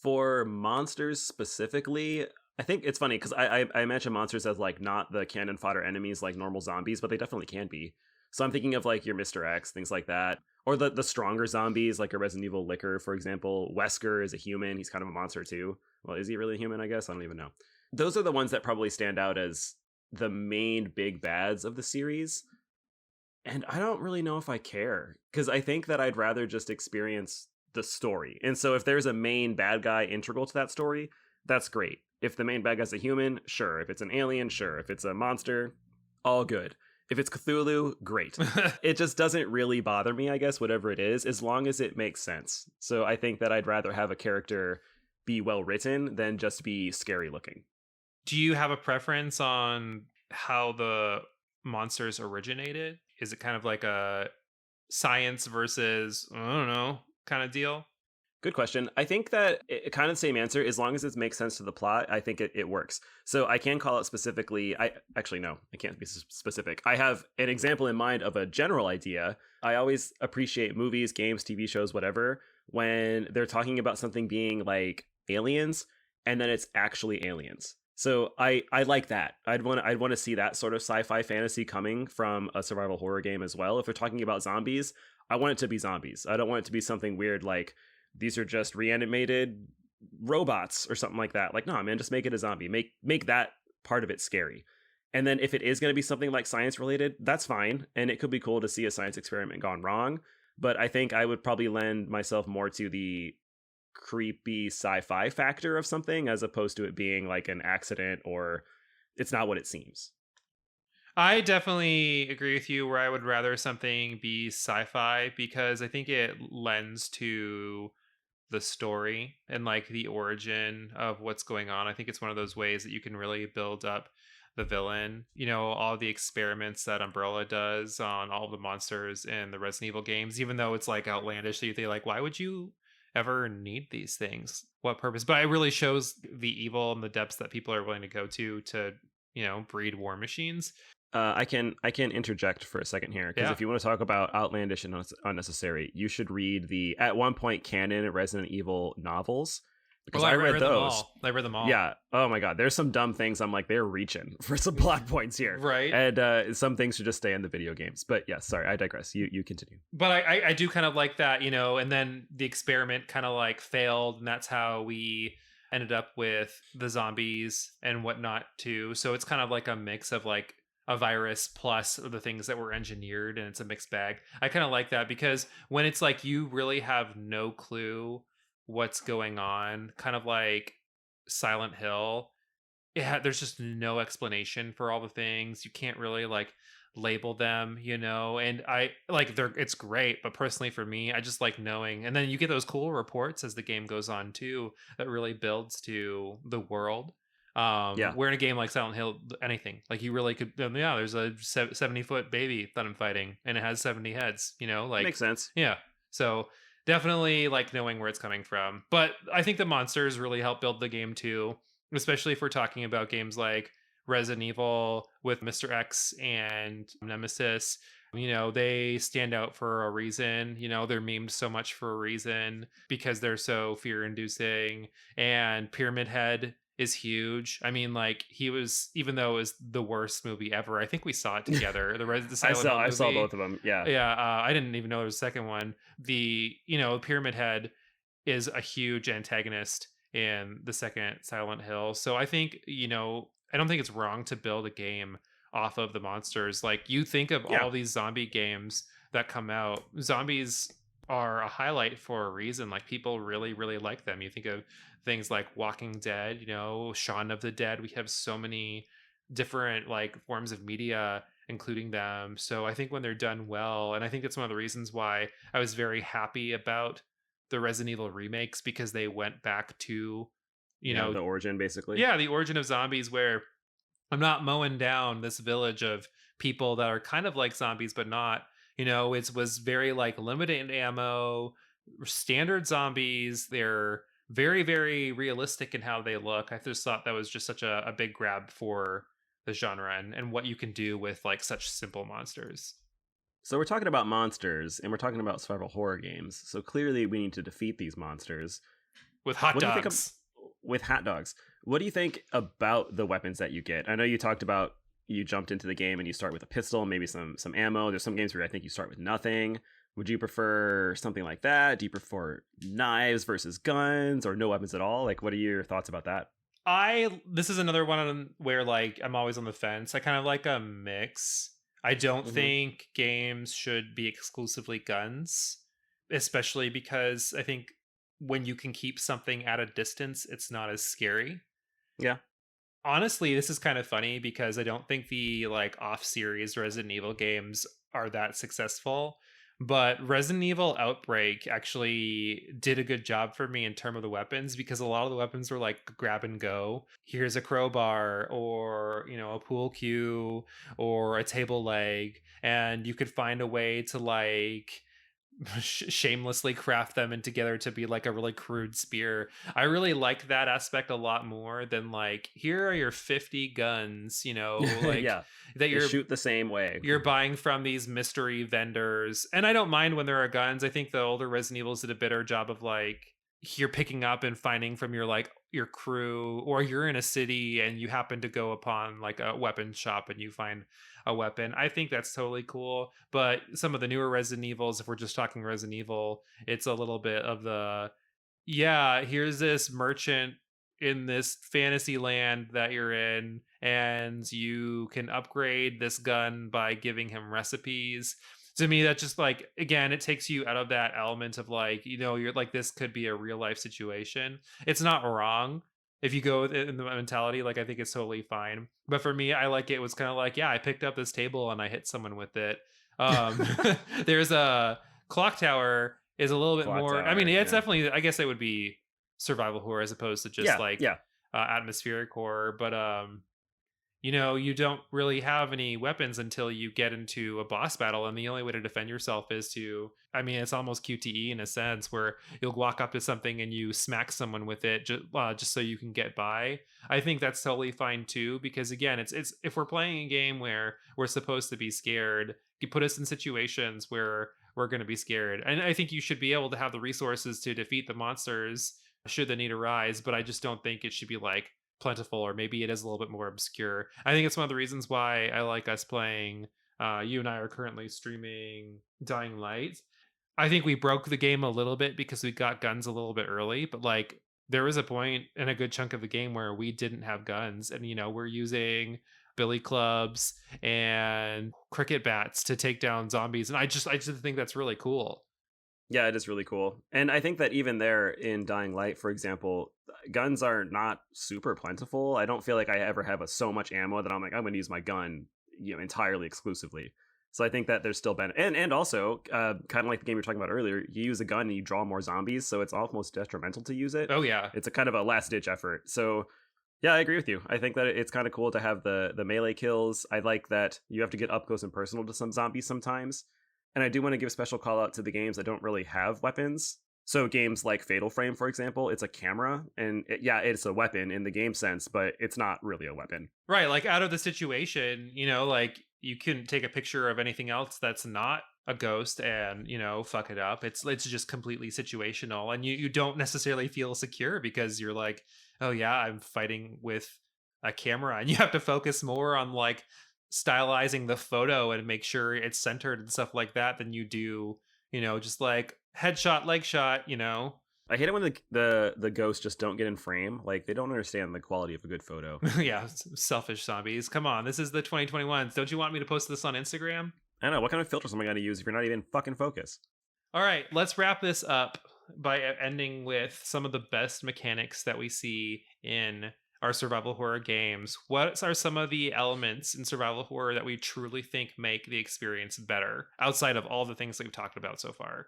For monsters specifically, I think it's funny because I mention monsters as like not the cannon fodder enemies like normal zombies, but they definitely can be. So I'm thinking of like your Mr. X, things like that. Or the stronger zombies, like a Resident Evil Licker, for example. Wesker is a human. He's kind of a monster too. Well, is he really a human, I guess? I don't even know. Those are the ones that probably stand out as the main big bads of the series. And I don't really know if I care, because I think that I'd rather just experience the story. And so if there's a main bad guy integral to that story, that's great. If the main bad guy's a human, sure. If it's an alien, sure. If it's a monster, all good. If it's Cthulhu, great. It just doesn't really bother me, I guess, whatever it is, as long as it makes sense. So I think that I'd rather have a character be well written than just be scary looking. Do you have a preference on how the monsters originated? Is it kind of like a science versus, I don't know, kind of deal? Good question. I think that kind of the same answer. As long as it makes sense to the plot, I think it works. So I can call it specifically. I can't be specific. I have an example in mind of a general idea. I always appreciate movies, games, TV shows, whatever, when they're talking about something being like aliens and then it's actually aliens. So I like that. I'd want to see that sort of sci-fi fantasy coming from a survival horror game as well. If we're talking about zombies, I want it to be zombies. I don't want it to be something weird like these are just reanimated robots or something like that. Like, no, man, just make it a zombie. Make that part of it scary. And then if it is going to be something like science related, that's fine. And it could be cool to see a science experiment gone wrong. But I think I would probably lend myself more to the creepy sci-fi factor of something as opposed to it being like an accident or it's not what it seems. I definitely agree with you where I would rather something be sci-fi because I think it lends to the story and like the origin of what's going on. I think it's one of those ways that you can really build up the villain. You know, all the experiments that Umbrella does on all the monsters in the Resident Evil games, even though it's like outlandish, so you think like, why would you ever need these things? What purpose? But it really shows the evil and the depths that people are willing to go to, you know, breed war machines. I can interject for a second here because if you want to talk about outlandish and unnecessary, you should read the at one point canon Resident Evil novels because I read those. I read them all. Yeah. Oh my god, there's some dumb things. I'm like they're reaching for some plot points here, right? And some things should just stay in the video games. But yeah, sorry, I digress. You continue. But I do kind of like that, you know. And then the experiment kind of like failed, and that's how we ended up with the zombies and whatnot too. So it's kind of like a mix of like a virus plus the things that were engineered, and it's a mixed bag. I kind of like that because when it's like you really have no clue what's going on, kind of like Silent Hill, there's just no explanation for all the things. You can't really like label them, you know. And I like it's great, but personally for me, I just like knowing. And then you get those cool reports as the game goes on too that really builds to the world. Where in a game like Silent Hill, anything like you really could, there's a 70-foot baby that I'm fighting and it has 70 heads, you know, like makes sense. Yeah. So definitely like knowing where it's coming from. But I think the monsters really help build the game too, especially if we're talking about games like Resident Evil with Mr. X and Nemesis. You know, they stand out for a reason. You know, they're memed so much for a reason because they're so fear inducing. And Pyramid Head is huge. I mean, like he was, even though it was the worst movie ever, I think we saw it together. I saw both of them. Yeah. I didn't even know there was a second one. Pyramid Head is a huge antagonist in the second Silent Hill. So I think, you know, I don't think it's wrong to build a game off of the monsters. Like you think of all these zombie games that come out, zombies are a highlight for a reason. Like people really, really like them. You think of things like Walking Dead, Shaun of the Dead. We have so many different like forms of media including them. So I think when they're done well, and I think that's one of the reasons why I was very happy about the Resident Evil remakes, because they went back to, you Yeah, know, the origin basically. yeah, the origin of zombies, where I'm not mowing down this village of people that are kind of like zombies, but not. It was very like limited ammo, standard zombies. They're very, very realistic in how they look. I just thought that was just such a big grab for the genre, and what you can do with like such simple monsters So we're talking about monsters, and we're talking about survival horror games. So clearly, we need to defeat these monsters. with hot What do you think of dogs. with hot dogs? What do you think about the weapons that you get? I know you talked about you jumped into the game and you start with a pistol, maybe some ammo. There's some games where I think you start with nothing. Would you prefer something like that? Do you prefer knives versus guns, or no weapons at all? Like, what are your thoughts about that? This is another one where like I'm always on the fence. I kind of like a mix. I don't Hmm. think games should be exclusively guns, especially because I think when you can keep something at a distance, it's not as scary. Yeah. Honestly, this is kind of funny because I don't think the like off series Resident Evil games are that successful. But Resident Evil Outbreak actually did a good job for me in terms of the weapons, because a lot of the weapons were like grab and go. Here's a crowbar, or a pool cue, or a table leg, and you could find a way to like shamelessly craft them in together to be like a really crude spear. I really like that aspect a lot more than like, here are your 50 guns, like Yeah. that They shoot the same way. you're buying from these mystery vendors. And I don't mind when there are guns. I think the older Resident Evils did a better job of like, you're picking up and finding from your crew, or you're in a city and you happen to go upon like a weapon shop and you find a weapon. I think that's totally cool. But some of the newer Resident Evils, if we're just talking Resident Evil, it's a little bit of the, yeah, here's this merchant in this fantasy land that you're in, and you can upgrade this gun by giving him recipes. To me, that just like, again, it takes you out of that element of like, you're like, this could be a real life situation. It's not wrong if you go with it in the mentality. Like, I think it's totally fine. But for me, I like it was kind of like, yeah, I picked up this table and I hit someone with it. Um, there's a clock tower is a little bit Clock more. I mean, tower. it's Yeah. definitely. I guess it would be survival horror as opposed to just Yeah. like Yeah. atmospheric horror. But you don't really have any weapons until you get into a boss battle, and the only way to defend yourself is to. I mean, it's almost QTE in a sense, where you'll walk up to something and you smack someone with it just so you can get by. I think that's totally fine too, because again, it's if we're playing a game where we're supposed to be scared, you put us in situations where we're going to be scared. And I think you should be able to have the resources to defeat the monsters should the need arise, but I just don't think it should be like plentiful, or maybe it is a little bit more obscure. I think it's one of the reasons why I like us playing. You and I are currently streaming Dying Light. I think we broke the game a little bit because we got guns a little bit early, but like there was a point in a good chunk of the game where we didn't have guns, and we're using billy clubs and cricket bats to take down zombies, and I just think that's really cool. Yeah, it is really cool. And I think that even there in Dying Light, for example, guns are not super plentiful. I don't feel like I ever have so much ammo that I'm like, I'm going to use my gun, entirely exclusively. So I think that there's still benefit. And also, kind of like the game you were talking about earlier, you use a gun and you draw more zombies, so it's almost detrimental to use it. Oh yeah. It's a kind of a last ditch effort. So yeah, I agree with you. I think that it's kind of cool to have the melee kills. I like that you have to get up close and personal to some zombies sometimes. And I do want to give a special call out to the games that don't really have weapons. So games like Fatal Frame, for example, it's a camera, and it's a weapon in the game sense, but it's not really a weapon. Right, like out of the situation, like you can take a picture of anything else that's not a ghost and, fuck it up. It's just completely situational, and you don't necessarily feel secure because you're like, "Oh yeah, I'm fighting with a camera." And you have to focus more on like stylizing the photo and make sure it's centered and stuff like that than you do, just like headshot, leg shot. I hate it when the ghosts just don't get in frame. Like, they don't understand the quality of a good photo. Yeah, selfish zombies. Come on, this is the 2021s. Don't you want me to post this on Instagram? I don't know, what kind of filters am I going to use if you're not even fucking focused? All right, let's wrap this up by ending with some of the best mechanics that we see in our survival horror games. What are some of the elements in survival horror that we truly think make the experience better outside of all the things that we've talked about so far?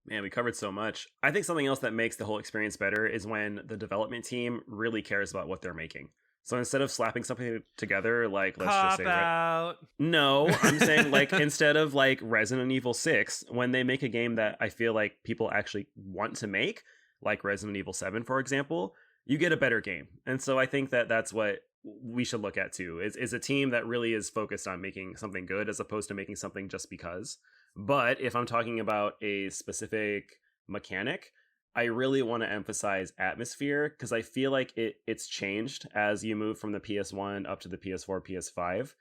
Man, we covered so much. I think something else that makes the whole experience better is when the development team really cares about what they're making. So instead of slapping something together, like, let's just Cop say, out. no, I'm saying, like, instead of like Resident Evil 6, when they make a game that I feel like people actually want to make, like Resident Evil 7, for example, you get a better game. And so I think that that's what we should look at too, is a team that really is focused on making something good as opposed to making something just because. But if I'm talking about a specific mechanic, I really want to emphasize atmosphere, because I feel like it's changed as you move from the PS1 up to the PS4, PS5.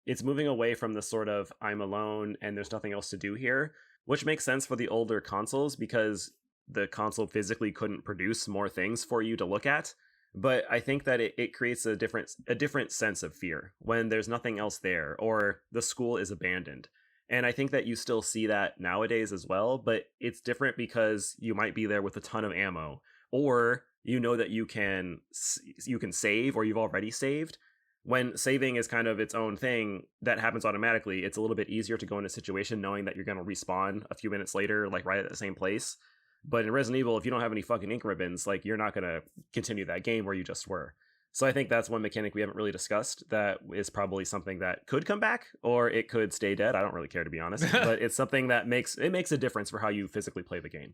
It's moving away from the sort of I'm alone and there's nothing else to do here, which makes sense for the older consoles because the console physically couldn't produce more things for you to look at. But I think that it creates a different sense of fear when there's nothing else there or the school is abandoned. And I think that you still see that nowadays as well, but it's different because you might be there with a ton of ammo, or you know that you can save, or you've already saved. When saving is kind of its own thing that happens automatically, it's a little bit easier to go in a situation knowing that you're going to respawn a few minutes later, like right at the same place. But in Resident Evil, if you don't have any fucking ink ribbons, like, you're not going to continue that game where you just were. So I think that's one mechanic we haven't really discussed that is probably something that could come back, or it could stay dead. I don't really care, to be honest, but it's something that makes a difference for how you physically play the game.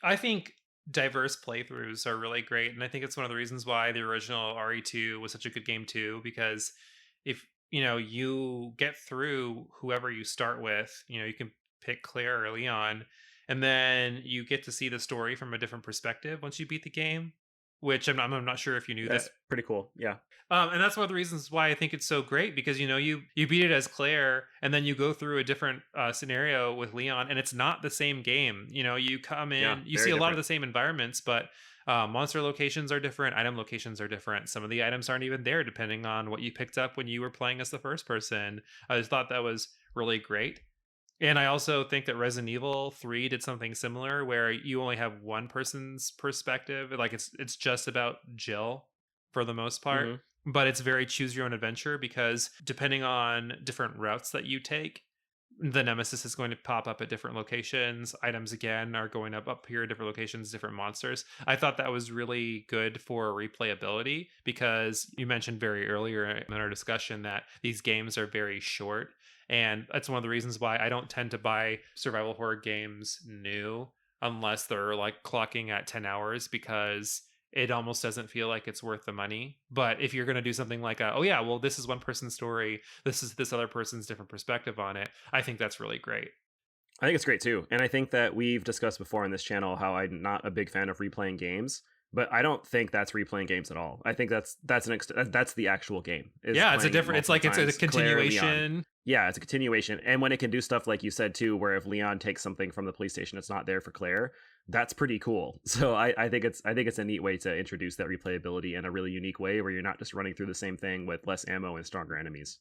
I think diverse playthroughs are really great, and I think it's one of the reasons why the original RE2 was such a good game too, because if you get through whoever you start with, you can pick Claire or Leon, and then you get to see the story from a different perspective once you beat the game, which I'm not sure if you knew. That's that. Pretty cool. Yeah. And that's one of the reasons why I think it's so great, because you beat it as Claire, and then you go through a different scenario with Leon, and it's not the same game. You come in, you see a lot of the same environments, but monster locations are different, item locations are different. Some of the items aren't even there depending on what you picked up when you were playing as the first person. I just thought that was really great. And I also think that Resident Evil 3 did something similar, where you only have one person's perspective. Like, it's just about Jill for the most part, but it's very choose your own adventure, because depending on different routes that you take, the nemesis is going to pop up at different locations. Items, again, are going up here at different locations, different monsters. I thought that was really good for replayability, because you mentioned very earlier in our discussion that these games are very short. And that's one of the reasons why I don't tend to buy survival horror games new unless they're like clocking at 10 hours, because it almost doesn't feel like it's worth the money. But if you're going to do something like this is one person's story, this is this other person's different perspective on it, I think that's really great. I think it's great too. And I think that we've discussed before on this channel how I'm not a big fan of replaying games. But I don't think that's replaying games at all. I think that's the actual game. Yeah, it's a different. It's like it's a continuation. Yeah, it's a continuation. And when it can do stuff like you said too, where if Leon takes something from the police station, it's not there for Claire. That's pretty cool. So I think it's a neat way to introduce that replayability in a really unique way, where you're not just running through the same thing with less ammo and stronger enemies.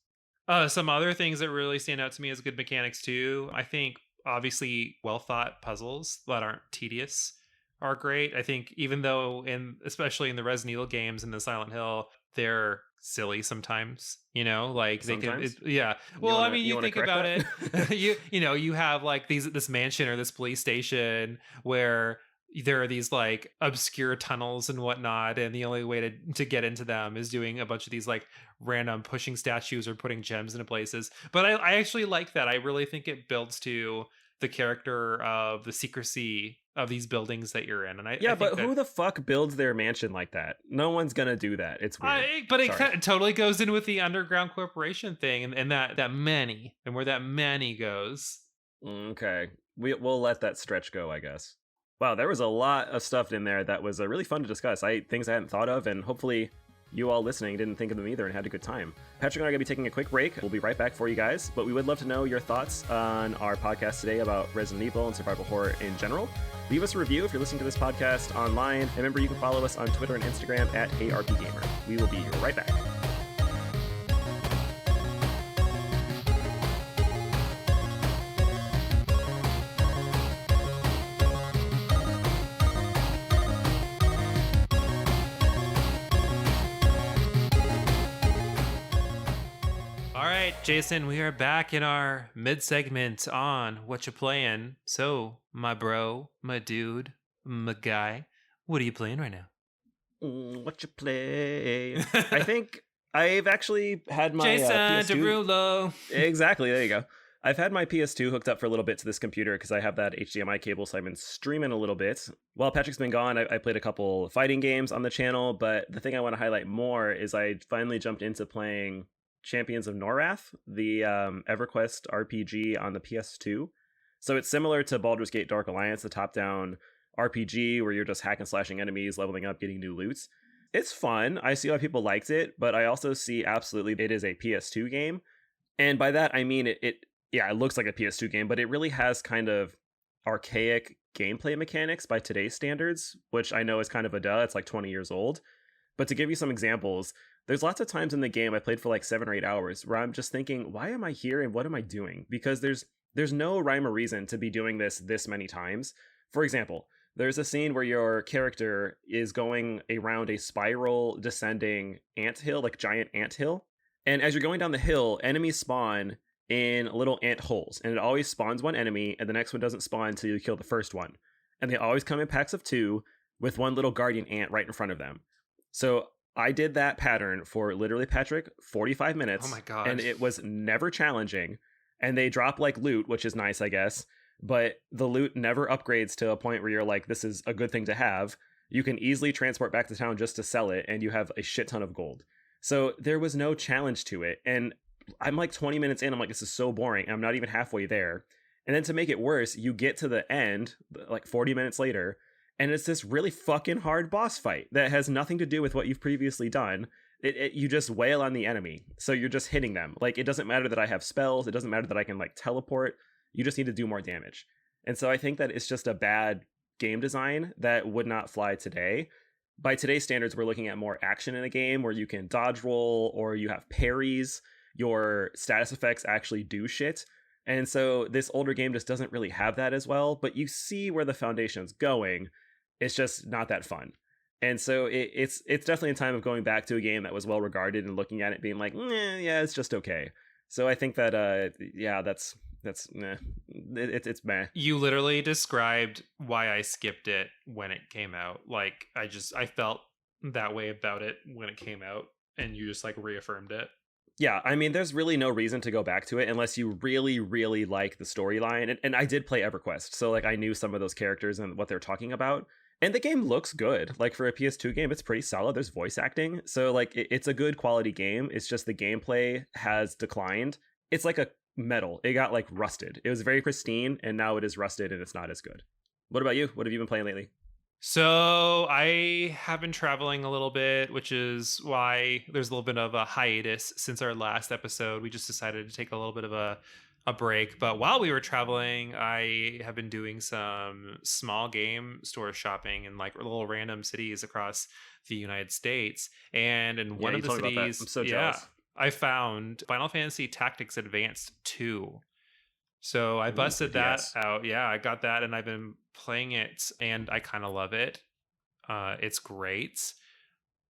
Some other things that really stand out to me as good mechanics too. I think obviously well thought puzzles that aren't tedious are great. I think even though especially in the Resident Evil games and the Silent Hill, they're silly sometimes, like sometimes? they can, yeah. Well, you think about it, you have like this mansion or this police station where there are these like obscure tunnels and whatnot, and the only way to get into them is doing a bunch of these like random pushing statues or putting gems into places. But I actually like that. I really think it builds to the character of the secrecy of these buildings that you're in. And I think who the fuck builds their mansion like that? No one's gonna do that. It's weird. But it kind of totally goes in with the underground corporation thing, and that money, and where that money goes. Okay, we'll let that stretch go, I guess. Wow, there was a lot of stuff in there that was really fun to discuss. Things I hadn't thought of, and hopefully you all listening didn't think of them either and had a good time. Patrick and I are going to be taking a quick break. We'll be right back for you guys, but we would love to know your thoughts on our podcast today about Resident Evil and survival horror in general. Leave us a review if you're listening to this podcast online. And remember, you can follow us on Twitter and Instagram at RPGaymer. We will be right back. Jason, we are back in our mid segment on What You Playing. So, my bro, my dude, my guy, what are you playing right now? What you play? I think I've actually had my Jason PS2. Derulo. Exactly, there you go. I've had my PS2 hooked up for a little bit to this computer because I have that HDMI cable, so I've been streaming a little bit. While Patrick's been gone, I played a couple fighting games on the channel, but the thing I want to highlight more is I finally jumped into playing Champions of Norath, the Everquest RPG on the PS2. So it's similar to Baldur's Gate Dark Alliance, the top-down RPG where you're just hack and slashing enemies, leveling up, getting new loot. It's fun. I see why people liked it, but I also see absolutely it is a PS2 game. And by that, I mean it looks like a PS2 game, but it really has kind of archaic gameplay mechanics by today's standards, which I know is kind of a duh. It's like 20 years old. But to give you some examples, there's lots of times in the game I played for like 7 or 8 hours where I'm just thinking, why am I here and what am I doing? Because there's no rhyme or reason to be doing this many times. For example, there's a scene where your character is going around a spiral descending anthill, like giant anthill. And as you're going down the hill, enemies spawn in little ant holes. And it always spawns one enemy, and the next one doesn't spawn until you kill the first one. And they always come in packs of 2 with one little guardian ant right in front of them. So I did that pattern for literally, Patrick, 45 minutes. Oh my God. And it was never challenging. And they drop like loot, which is nice, I guess. But the loot never upgrades to a point where you're like, this is a good thing to have. You can easily transport back to town just to sell it, and you have a shit ton of gold. So there was no challenge to it. And I'm like 20 minutes in, I'm like, this is so boring. I'm not even halfway there. And then to make it worse, you get to the end, like 40 minutes later, and it's this really fucking hard boss fight that has nothing to do with what you've previously done. You just wail on the enemy. So you're just hitting them. Like, it doesn't matter that I have spells. It doesn't matter that I can like teleport. You just need to do more damage. And so I think that it's just a bad game design that would not fly today. By today's standards, we're looking at more action in a game where you can dodge roll or you have parries. Your status effects actually do shit. And so this older game just doesn't really have that as well, but you see where the foundation's going. It's just not that fun. And so it's definitely a time of going back to a game that was well regarded and looking at it being like, yeah, it's just okay. So I think that that's meh. It's meh. You literally described why I skipped it when it came out. Like, I felt that way about it when it came out, and you just like reaffirmed it. Yeah, I mean, there's really no reason to go back to it unless you really, really like the storyline. And I did play EverQuest, so like I knew some of those characters and what they're talking about. And the game looks good. Like for a PS2 game, it's pretty solid. There's voice acting. So like it's a good quality game. It's just the gameplay has declined. It's like a metal. It got like rusted. It was very pristine, and now it is rusted and it's not as good. What about you? What have you been playing lately? So I have been traveling a little bit, which is why there's a little bit of a hiatus since our last episode. We just decided to take a little bit of a break. But while we were traveling, I have been doing some small game store shopping in like little random cities across the United States. And in one of the cities, I'm so jealous. I found Final Fantasy Tactics Advanced 2. So I busted that out. Yeah, I got that, and I've been playing it, and I kind of love it. It's great.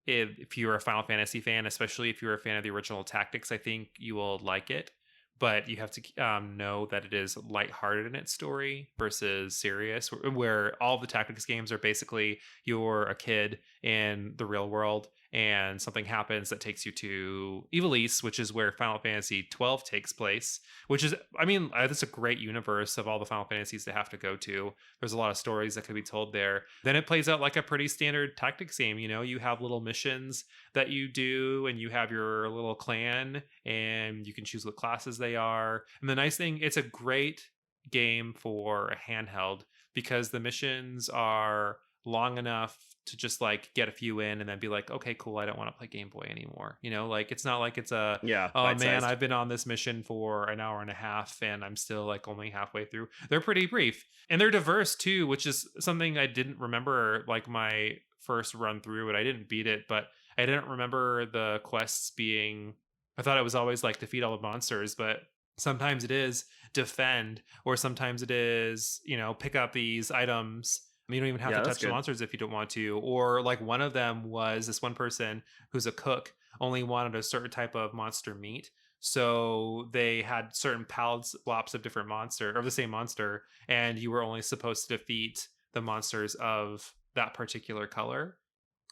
If you're a Final Fantasy fan, especially if you're a fan of the original Tactics, I think you will like it. But you have to know that it is lighthearted in its story versus serious, where all the Tactics games are basically you're a kid in the real world and something happens that takes you to Ivalice, which is where Final Fantasy 12 takes place, which is, I mean, that's a great universe of all the Final Fantasies to have to go to. There's a lot of stories that could be told there. Then it plays out like a pretty standard Tactics game. You know, you have little missions that you do, and you have your little clan, and you can choose what classes they are. And the nice thing, it's a great game for a handheld because the missions are long enough to just like get a few in and then be like, okay, cool, I don't want to play Game Boy anymore. You know, like it's not like it's a, oh man, I've been on this mission for an hour and a half and I'm still like only halfway through. They're pretty brief and they're diverse too, which is something I didn't remember like my first run through it. I didn't beat it, but I didn't remember the quests being, I thought it was always like defeat all the monsters, but sometimes it is defend, or sometimes it is, you know, pick up these items. You don't even have to touch the monsters if you don't want to. Or like one of them was this one person who's a cook only wanted a certain type of monster meat. So they had certain palette swaps of different monster or the same monster, and you were only supposed to defeat the monsters of that particular color.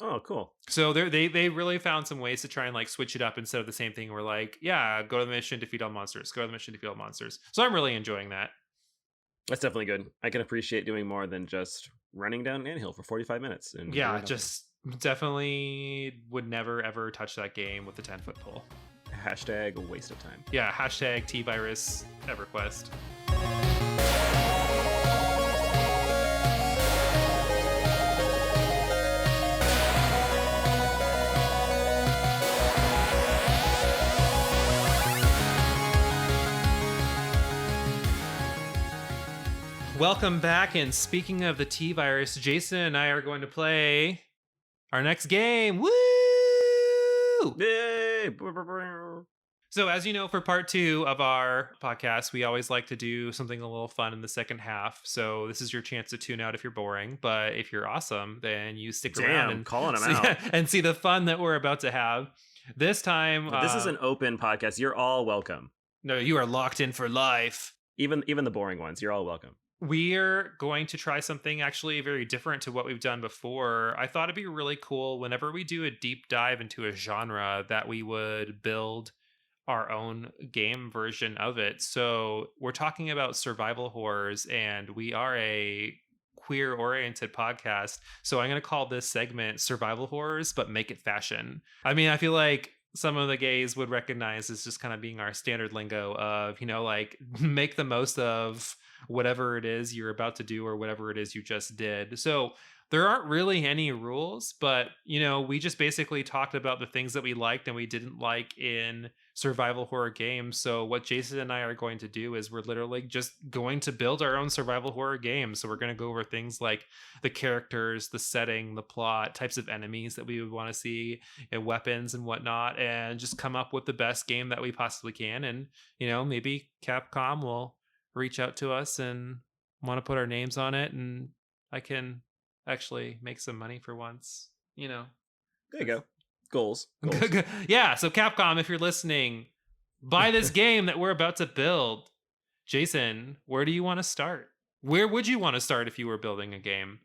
Oh, cool. So they really found some ways to try and like switch it up instead of the same thing. We're like, yeah, go to the mission, defeat all monsters. Go to the mission, defeat all monsters. So I'm really enjoying that. That's definitely good. I can appreciate doing more than just running down anthill for 45 minutes. And Yeah, just definitely would never ever touch that game with a 10-foot pole. Hashtag waste of time. Yeah, hashtag T-Virus Everquest. Welcome back, and speaking of the T-Virus, Jason and I are going to play our next game. Woo! Yay! So as you know, for part 2 of our podcast, we always like to do something a little fun in the second half. So this is your chance to tune out if you're boring. But if you're awesome, then you stick around and calling them out and see the fun that we're about to have. This time... this is an open podcast. You're all welcome. No, you are locked in for life. Even the boring ones. You're all welcome. We're going to try something actually very different to what we've done before. I thought it'd be really cool whenever we do a deep dive into a genre that we would build our own game version of it. So we're talking about survival horrors, and we are a queer oriented podcast. So I'm going to call this segment Survival Horrors, but make it fashion. I mean, I feel like some of the gays would recognize this just kind of being our standard lingo of, you know, like make the most of whatever it is you're about to do or whatever it is you just did. So there aren't really any rules, but, you know, we just basically talked about the things that we liked and we didn't like in survival horror games. So what Jason and I are going to do is we're literally just going to build our own survival horror game. So we're going to go over things like the characters, the setting, the plot, types of enemies that we would want to see, and weapons and whatnot, and just come up with the best game that we possibly can. And, you know, maybe Capcom will reach out to us and want to put our names on it, and I can actually make some money for once, you know. There you go. Goals. Yeah, so Capcom, if you're listening, buy this game that we're about to build. Jason, where do you want to start? Where would you want to start if you were building a game?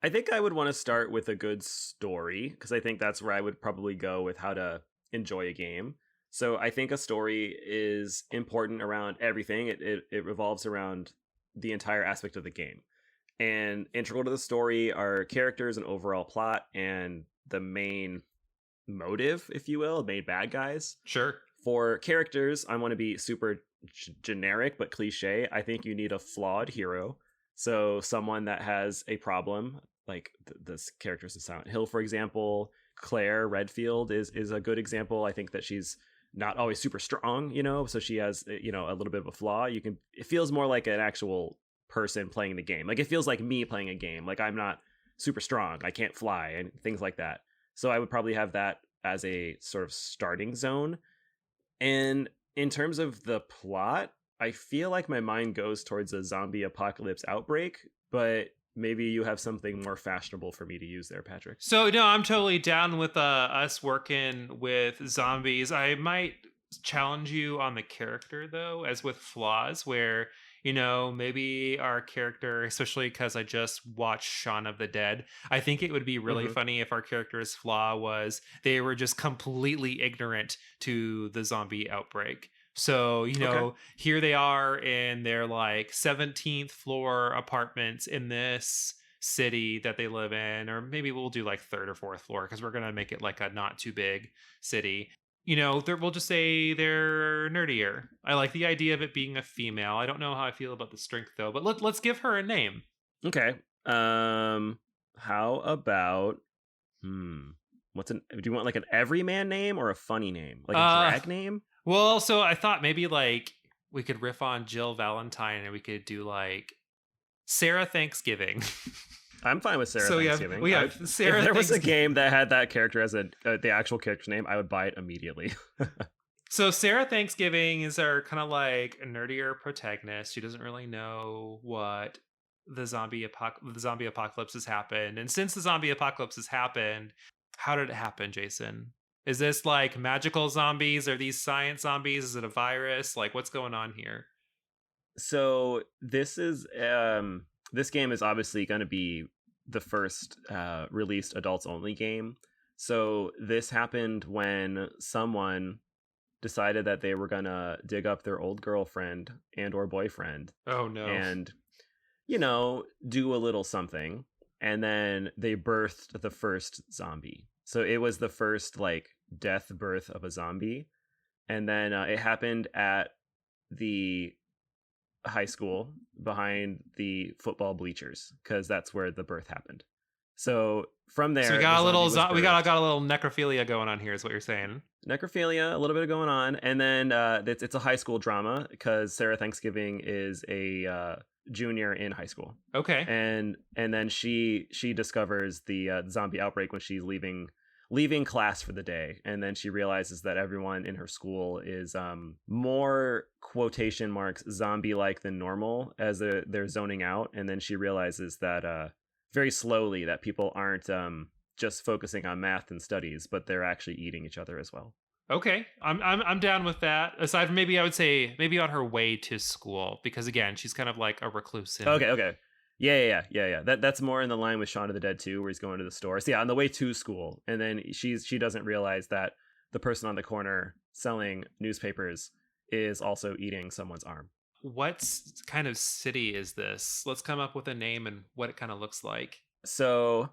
I think I would want to start with a good story, because I think that's where I would probably go with how to enjoy a game. So I think a story is important around everything. It revolves around the entire aspect of the game. And integral to the story are characters and overall plot and the main motive, if you will, main bad guys. Sure. For characters, I want to be super generic but cliche. I think you need a flawed hero. So someone that has a problem, like this characters in Silent Hill, for example. Claire Redfield is a good example. I think that she's not always super strong, you know, so she has, you know, a little bit of a flaw. It feels more like an actual person playing the game. Like it feels like me playing a game. Like I'm not super strong, I can't fly, and things like that. So I would probably have that as a sort of starting zone. And in terms of the plot, I feel like my mind goes towards a zombie apocalypse outbreak, but maybe you have something more fashionable for me to use there, Patrick. So no, I'm totally down with us working with zombies. I might challenge you on the character though, as with flaws, where, you know, maybe our character, especially because I just watched Shaun of the Dead, I think it would be really funny if our character's flaw was they were just completely ignorant to the zombie outbreak. So, you know, Here they are in their like 17th floor apartments in this city that they live in, or maybe we'll do like 3rd or 4th floor because we're going to make it like a not too big city. You know, we'll just say they're nerdier. I like the idea of it being a female. I don't know how I feel about the strength though, but let's give her a name. Okay. How about do you want like an everyman name or a funny name? Like a drag name? Well, so I thought maybe like we could riff on Jill Valentine and we could do like Sarah Thanksgiving. I'm fine with Sarah Thanksgiving. We have Sarah. If there was a game that had that character as the actual character's name, I would buy it immediately. So Sarah Thanksgiving is our kind of like a nerdier protagonist. She doesn't really know what the zombie apocalypse has happened. And since the zombie apocalypse has happened, how did it happen, Jason? Is this like magical zombies? Are these science zombies? Is it a virus? Like, what's going on here? So this game is obviously going to be the first released adults only game. So this happened when someone decided that they were going to dig up their old girlfriend and or boyfriend Oh no. and do a little something, and then they birthed the first zombie. So it was the first like death birth of a zombie, and then it happened at the high school behind the football bleachers because that's where the birth happened. So from there, So we got a little birthed. we got a little necrophilia going on here, is what you're saying. Necrophilia, a little bit going on, and then it's a high school drama because Sarah Thanksgiving is a junior in high school. Okay. And then she discovers the zombie outbreak when she's leaving class for the day, and then she realizes that everyone in her school is more quotation marks zombie like than normal as they're zoning out, and then she realizes that very slowly that people aren't just focusing on math and studies, but they're actually eating each other as well. Okay, I'm down with that. Aside from maybe I would say maybe on her way to school, because again she's kind of like a recluse. Okay. Yeah. That's more in the line with Shaun of the Dead 2, where he's going to the store. So yeah, on the way to school, and then she doesn't realize that the person on the corner selling newspapers is also eating someone's arm. What kind of city is this? Let's come up with a name and what it kind of looks like. So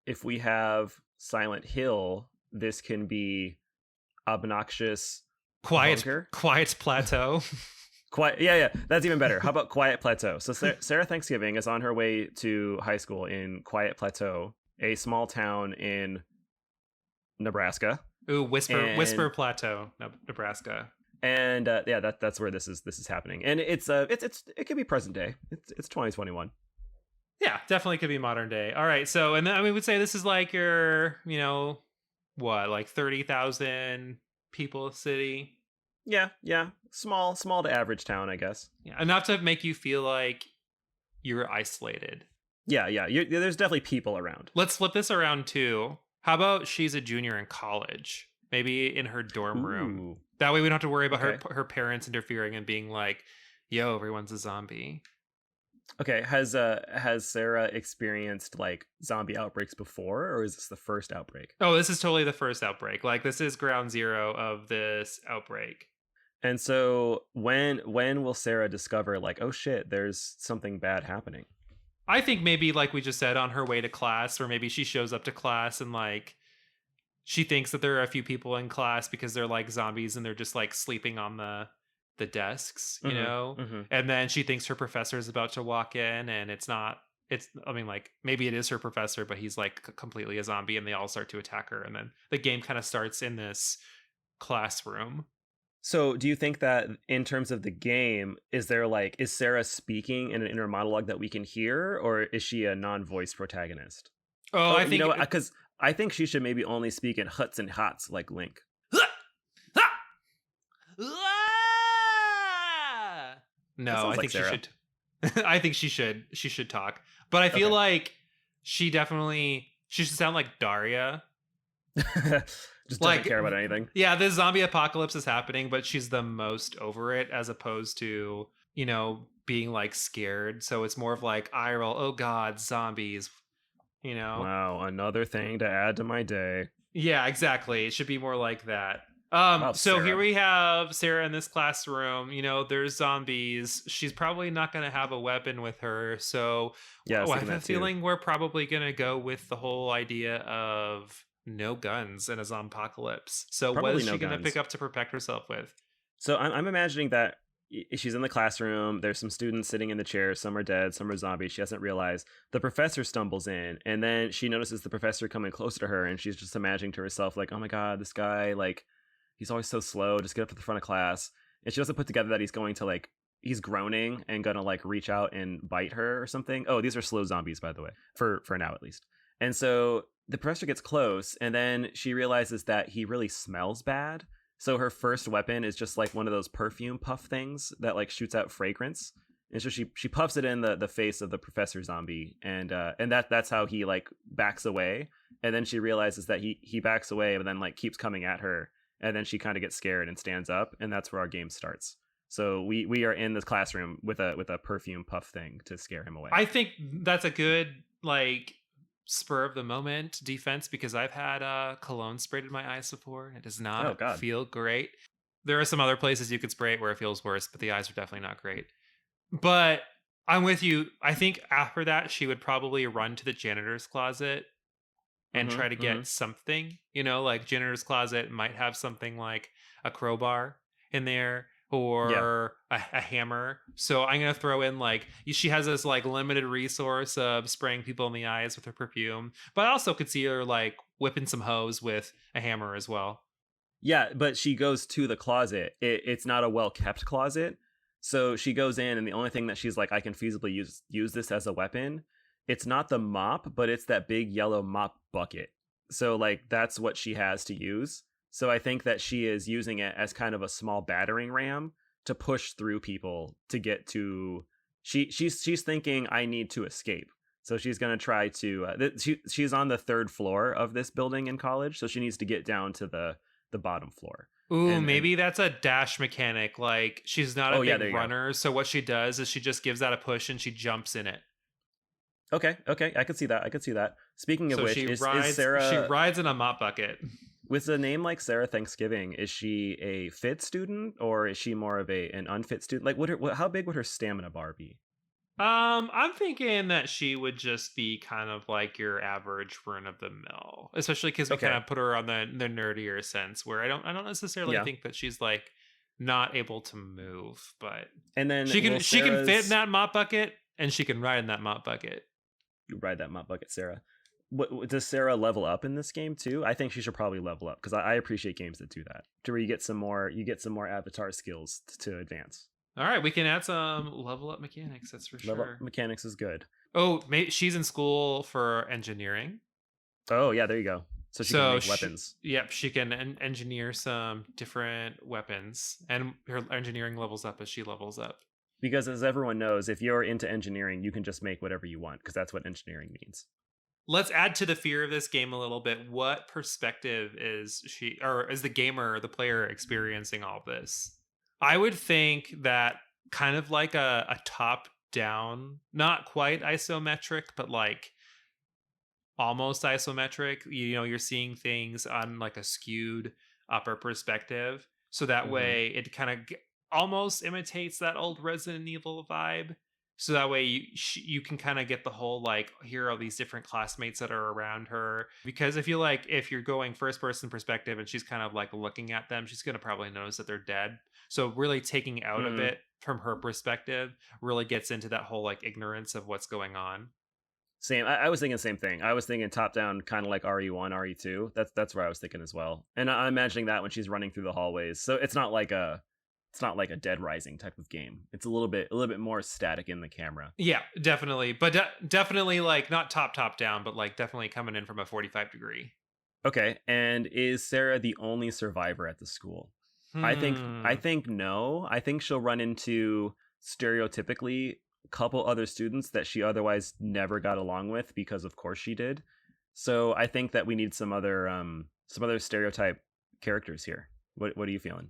if we have Silent Hill, this can be obnoxious Quiet Plateau. Yeah, that's even better. How about Quiet Plateau? So Sarah Thanksgiving is on her way to high school in Quiet Plateau, a small town in Nebraska. Ooh, Whisper Plateau, Nebraska. And that's where this is happening, and it could be present day. It's 2021. Yeah, definitely could be modern day. All right, so and then we would say this is like your like 30,000 people city. Yeah, small to average town, I guess. Yeah, enough to make you feel like you're isolated. Yeah. There's definitely people around. Let's flip this around too. How about she's a junior in college? Maybe in her dorm room. That way we don't have to worry about her parents interfering and being like, yo, everyone's a zombie. Okay, has Sarah experienced like zombie outbreaks before, or is this the first outbreak? Oh, this is totally the first outbreak. Like this is ground zero of this outbreak. And so when will Sarah discover like, oh shit, there's something bad happening? I think maybe like we just said, on her way to class, or maybe she shows up to class and like she thinks that there are a few people in class because they're like zombies and they're just like sleeping on the desks, and then she thinks her professor is about to walk in, and like maybe it is her professor, but he's like completely a zombie, and they all start to attack her, and then the game kind of starts in this classroom. So do you think that in terms of the game, is Sarah speaking in an inner monologue that we can hear, or is she a non-voiced protagonist? I think because I think she should maybe only speak in huts and hots like Link. No, I think she should. I think she should talk. But I feel like she should sound like Daria. Just doesn't care about anything. Yeah, this zombie apocalypse is happening, but she's the most over it, as opposed to, being like scared. So it's more of like eye roll, oh god, zombies, Wow, another thing to add to my day. Yeah, exactly. It should be more like that. So Sarah. Here we have Sarah in this classroom. There's zombies. She's probably not going to have a weapon with her. So yeah, I have a feeling we're probably going to go with the whole idea of no guns in a zombie-pocalypse. So probably what is she going to pick up to protect herself with? So I'm imagining that she's in the classroom. There's some students sitting in the chairs. Some are dead. Some are zombies. She hasn't realized. The professor stumbles in, and then she notices the professor coming closer to her, and she's just imagining to herself like, oh my god, this guy, like, he's always so slow. Just get up to the front of class. And she doesn't put together that he's going to like, he's groaning and gonna like reach out and bite her or something. Oh, these are slow zombies, by the way, for now at least. And so the professor gets close, and then she realizes that he really smells bad. So her first weapon is just like one of those perfume puff things that like shoots out fragrance. And so she puffs it in the face of the professor zombie, and that's how he like backs away. And then she realizes that he backs away, but then like keeps coming at her, and then she kind of gets scared and stands up, and that's where our game starts. So we are in this classroom with a perfume puff thing to scare him away. I think that's a good like spur of the moment defense, because I've had cologne sprayed in my eyes before. It does not feel great. There are some other places you could spray it where it feels worse, but the eyes are definitely not great. But I'm with you. I think after that, she would probably run to the janitor's closet and try to get something, like janitor's closet might have something like a crowbar in there or a hammer. So I'm going to throw in like, she has this like limited resource of spraying people in the eyes with her perfume, but I also could see her like whipping some hose with a hammer as well. Yeah, but she goes to the closet. It's not a well-kept closet. So she goes in, and the only thing that she's like, I can feasibly use this as a weapon. It's not the mop, but it's that big yellow mop bucket. So like that's what she has to use. So I think that she is using it as kind of a small battering ram to push through people to get to. She's thinking, I need to escape. So she's gonna try to. She's on the 3rd floor of this building in college, so she needs to get down to the bottom floor. Ooh, maybe that's a dash mechanic. Like she's not a big runner, so what she does is she just gives that a push and she jumps in it. Okay, I could see that. Speaking of which, is Sarah? She rides in a mop bucket. With a name like Sarah Thanksgiving, is she a fit student or is she more of an unfit student? Like, how big would her stamina bar be? I'm thinking that she would just be kind of like your average run of the mill, especially because we kind of put her on the nerdier sense where I don't necessarily think that she's like not able to move, but and then she can fit in that mop bucket and she can ride in that mop bucket. You ride that mop bucket, Sarah. What does Sarah level up in this game too? I think she should probably level up because I appreciate games that do that, to where you get some more avatar skills to advance. All right, we can add some level up mechanics. That's for sure. Level up mechanics is good. Oh, maybe she's in school for engineering. Oh yeah, there you go. So she can make weapons. Yep, she can engineer some different weapons, and her engineering levels up as she levels up. Because as everyone knows, if you're into engineering, you can just make whatever you want, because that's what engineering means. Let's add to the fear of this game a little bit. What perspective is the gamer, the player, experiencing all of this? I would think that kind of like a top-down, not quite isometric, but like almost isometric. You're seeing things on like a skewed upper perspective. So that way it kind of almost imitates that old Resident Evil vibe. So that way you can kind of get the whole like, here are these different classmates that are around her. Because if you're going first person perspective and she's kind of like looking at them, she's going to probably notice that they're dead. So really taking out a bit from her perspective really gets into that whole like ignorance of what's going on. Same. I was thinking the same thing. I was thinking top down, kind of like RE1, RE2. That's where I was thinking as well. And I'm imagining that when she's running through the hallways. So it's not like a Dead Rising type of game. It's a little bit more static in the camera. Yeah, definitely. But definitely like not top down, but like definitely coming in from a 45 degree. Okay. And is Sarah the only survivor at the school? I think no. I think she'll run into stereotypically a couple other students that she otherwise never got along with, because of course she did. So I think that we need some other stereotype characters here. What are you feeling?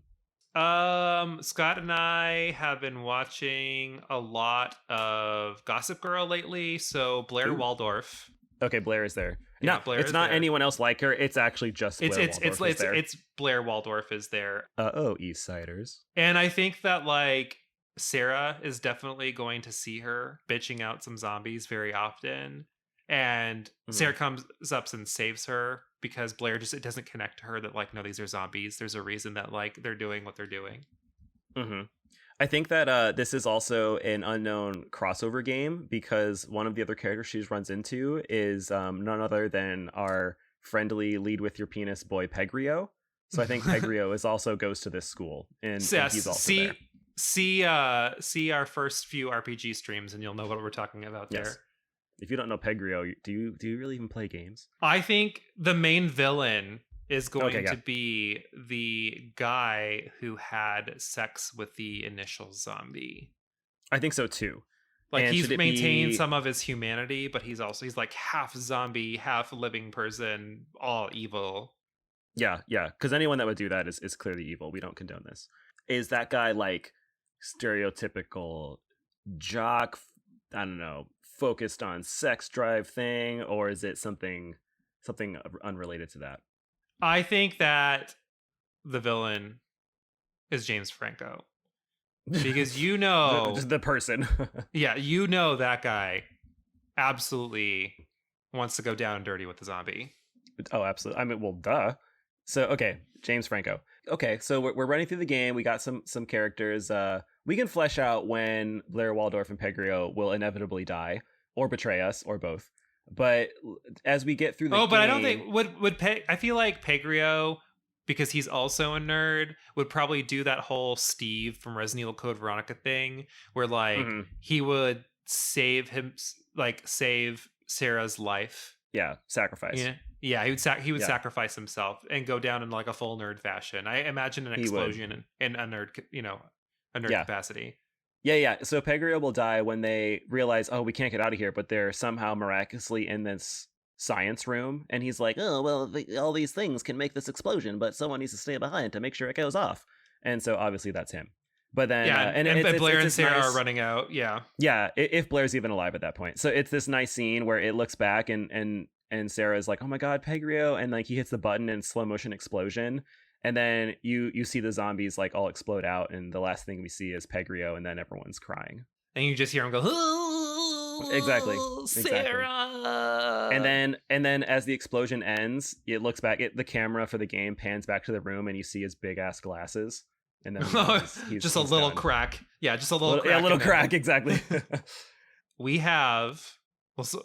Scott and I have been watching a lot of Gossip Girl lately, so Blair Waldorf. Okay, Blair is there. Yeah, no, Blair it's is not there. anyone else like her. It's actually just Blair Waldorf is there. It's Blair Waldorf is there. East Siders. And I think that like Sarah is definitely going to see her bitching out some zombies very often. And Sarah comes up and saves her because Blair it doesn't connect to her that like, no, these are zombies. There's a reason that like they're doing what they're doing. I think that this is also an unknown crossover game, because one of the other characters she runs into is none other than our friendly lead with your penis boy Pegrio. So I think Pegrio also goes to this school, and he's also there. See our first few RPG streams, and you'll know what we're talking about there. If you don't know Pegrio, do you really even play games? I think the main villain is going to be the guy who had sex with the initial zombie. I think so too. Like, And he's should it maintained be some of his humanity, but he's like half zombie, half living person, all evil. yeah, because anyone that would do that is clearly evil. We don't condone this. Is that guy like stereotypical jock, I don't know, focused on sex drive thing, or is it something unrelated to that? I think that the villain is James Franco, because the person. yeah, that guy absolutely wants to go down and dirty with the zombie. Oh, absolutely. I mean, well, duh. So, okay, James Franco. Okay, so we're running through the game. We got some characters. We can flesh out when Blair Waldorf and Pegrio will inevitably die or betray us or both. But as we get through the game, but I don't think I feel like Pegrio, because he's also a nerd, would probably do that whole Steve from Resident Evil Code Veronica thing, where like he would save Sarah's life. Yeah, sacrifice. Yeah, he would sacrifice himself and go down in like a full nerd fashion. I imagine an explosion in a nerd, a nerd capacity. Yeah. So Pegrio will die when they realize, oh, we can't get out of here, but they're somehow miraculously in this science room, and he's like, oh, well, all these things can make this explosion, but someone needs to stay behind to make sure it goes off. And so obviously that's him. But then, and Blair and Sarah are running out. Yeah, if Blair's even alive at that point. So it's this nice scene where it looks back and Sarah's like, oh my god, Pegrio, and like he hits the button and slow motion explosion, and then you see the zombies like all explode out, and the last thing we see is Pegrio, and then everyone's crying, and you just hear him go, oh, exactly, Sarah. And then as the explosion ends, it looks back, the camera for the game pans back to the room, and you see his big ass glasses. And then he's a little crack. Yeah, just a little crack. Yeah, a little crack, exactly. We'll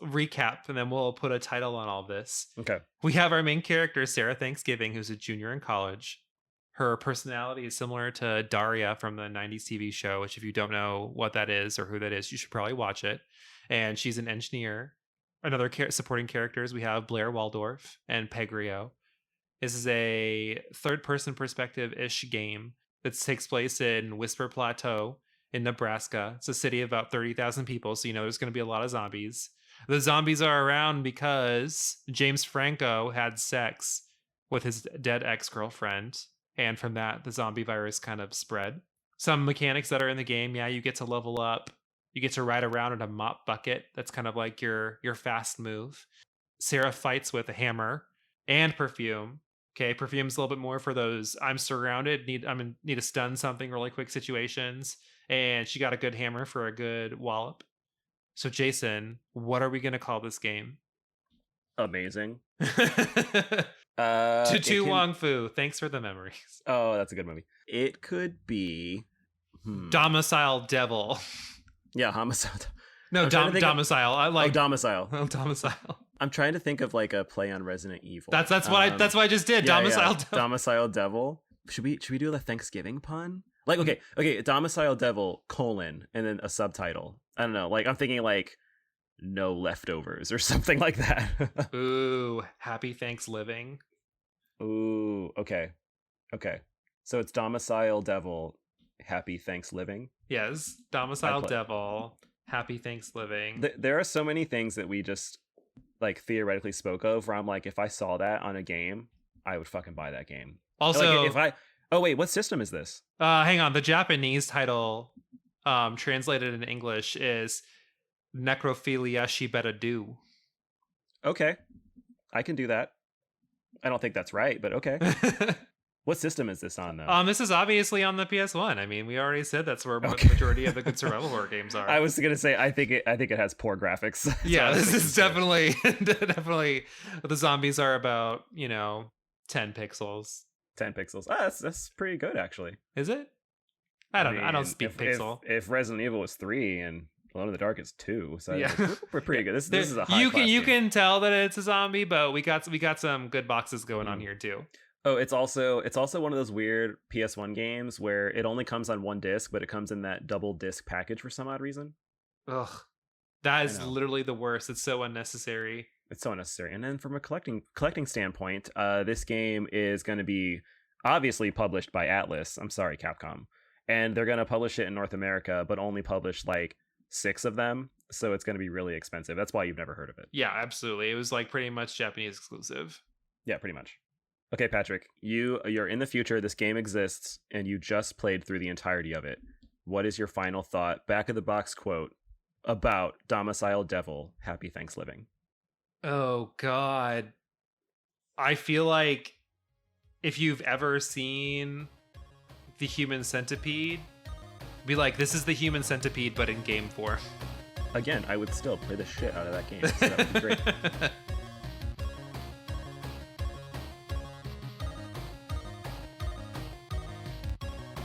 recap, and then we'll put a title on all this. Okay. We have our main character, Sarah Thanksgiving, who's a junior in college. Her personality is similar to Daria from the 90s TV show, which if you don't know what that is or who that is, you should probably watch it. And she's an engineer. Another supporting characters, we have Blair Waldorf and Pegrio. This is a third-person perspective-ish game that takes place in Whisper Plateau in Nebraska. It's a city of about 30,000 people, so there's going to be a lot of zombies. The zombies are around because James Franco had sex with his dead ex-girlfriend, and from that, the zombie virus kind of spread. Some mechanics that are in the game, you get to level up. You get to ride around in a mop bucket. That's kind of like your fast move. Sarah fights with a hammer and perfume. Okay, perfume's a little bit more for those I'm surrounded, need to stun something really quick situations. And she got a good hammer for a good wallop. So Jason, what are we going to call this game? Amazing. To Wong Fu, thanks for the memories. Oh, that's a good movie. It could be Domicile Devil. Yeah, Homicide. No, Domicile. I like Domicile. Oh, Domicile. I'm trying to think of like a play on Resident Evil. That's what I just did. Domicile Devil. Domicile Devil. Should we do the Thanksgiving pun? Like, okay, Domicile Devil, : and then a subtitle. I don't know. Like, I'm thinking like no leftovers or something like that. Ooh, Happy Thanksgiving. Ooh, okay. So it's Domicile Devil, Happy Thanksgiving. Yes, Domicile Devil, Happy Thanksgiving. There are so many things that we just like theoretically spoke of where I'm like, if I saw that on a game, I would fucking buy that game. Also, like oh wait, what system is this? Hang on, the Japanese title, translated in English, is Necrophilia She Better Do. Okay, I can do that. I don't think that's right, but okay. What system is this on, though? This is obviously on the PS1. I mean, we already said that's where the majority of the good survival horror games are. I was gonna say I think it has poor graphics. Yeah, this is definitely the zombies are about 10 pixels. 10 pixels. That's pretty good, actually. Is it? I don't speak pixel. If Resident Evil was 3 and Alone in the Dark is 2, so yeah, we're pretty good. This is a high you can tell that it's a zombie, but we got some good boxes going on here too. Oh, it's also one of those weird PS1 games where it only comes on one disc, but it comes in that double disc package for some odd reason. Ugh, that is literally the worst. It's so unnecessary. It's so unnecessary. And then from a collecting standpoint, this game is going to be obviously published by Atlas. I'm sorry, Capcom. and they're going to publish it in North America, but only publish like 6 of them. So it's going to be really expensive. That's why you've never heard of it. Yeah, absolutely. It was like pretty much Japanese exclusive. Yeah, pretty much. Okay, Patrick, you're in the future. This game exists, and you just played through the entirety of it. What is your final thought, back of the box quote, about Domicile Devil, Happy Thanksgiving? Oh, God. I feel like if you've ever seen the Human Centipede, be like, this is the Human Centipede, but in game form. Again, I would still play the shit out of that game. So that would be great.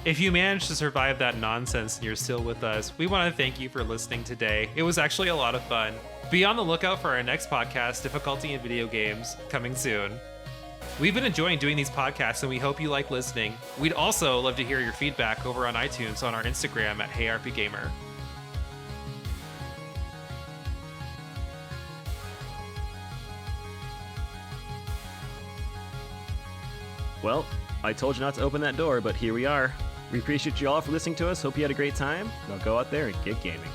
If you managed to survive that nonsense and you're still with us, we want to thank you for listening today. It was actually a lot of fun. Be on the lookout for our next podcast, Difficulty in Video Games, coming soon. We've been enjoying doing these podcasts, and we hope you like listening. We'd also love to hear your feedback over on iTunes on our Instagram at HeyRPGaymer. Well, I told you not to open that door, but here we are. We appreciate you all for listening to us. Hope you had a great time. Now go out there and get gaming.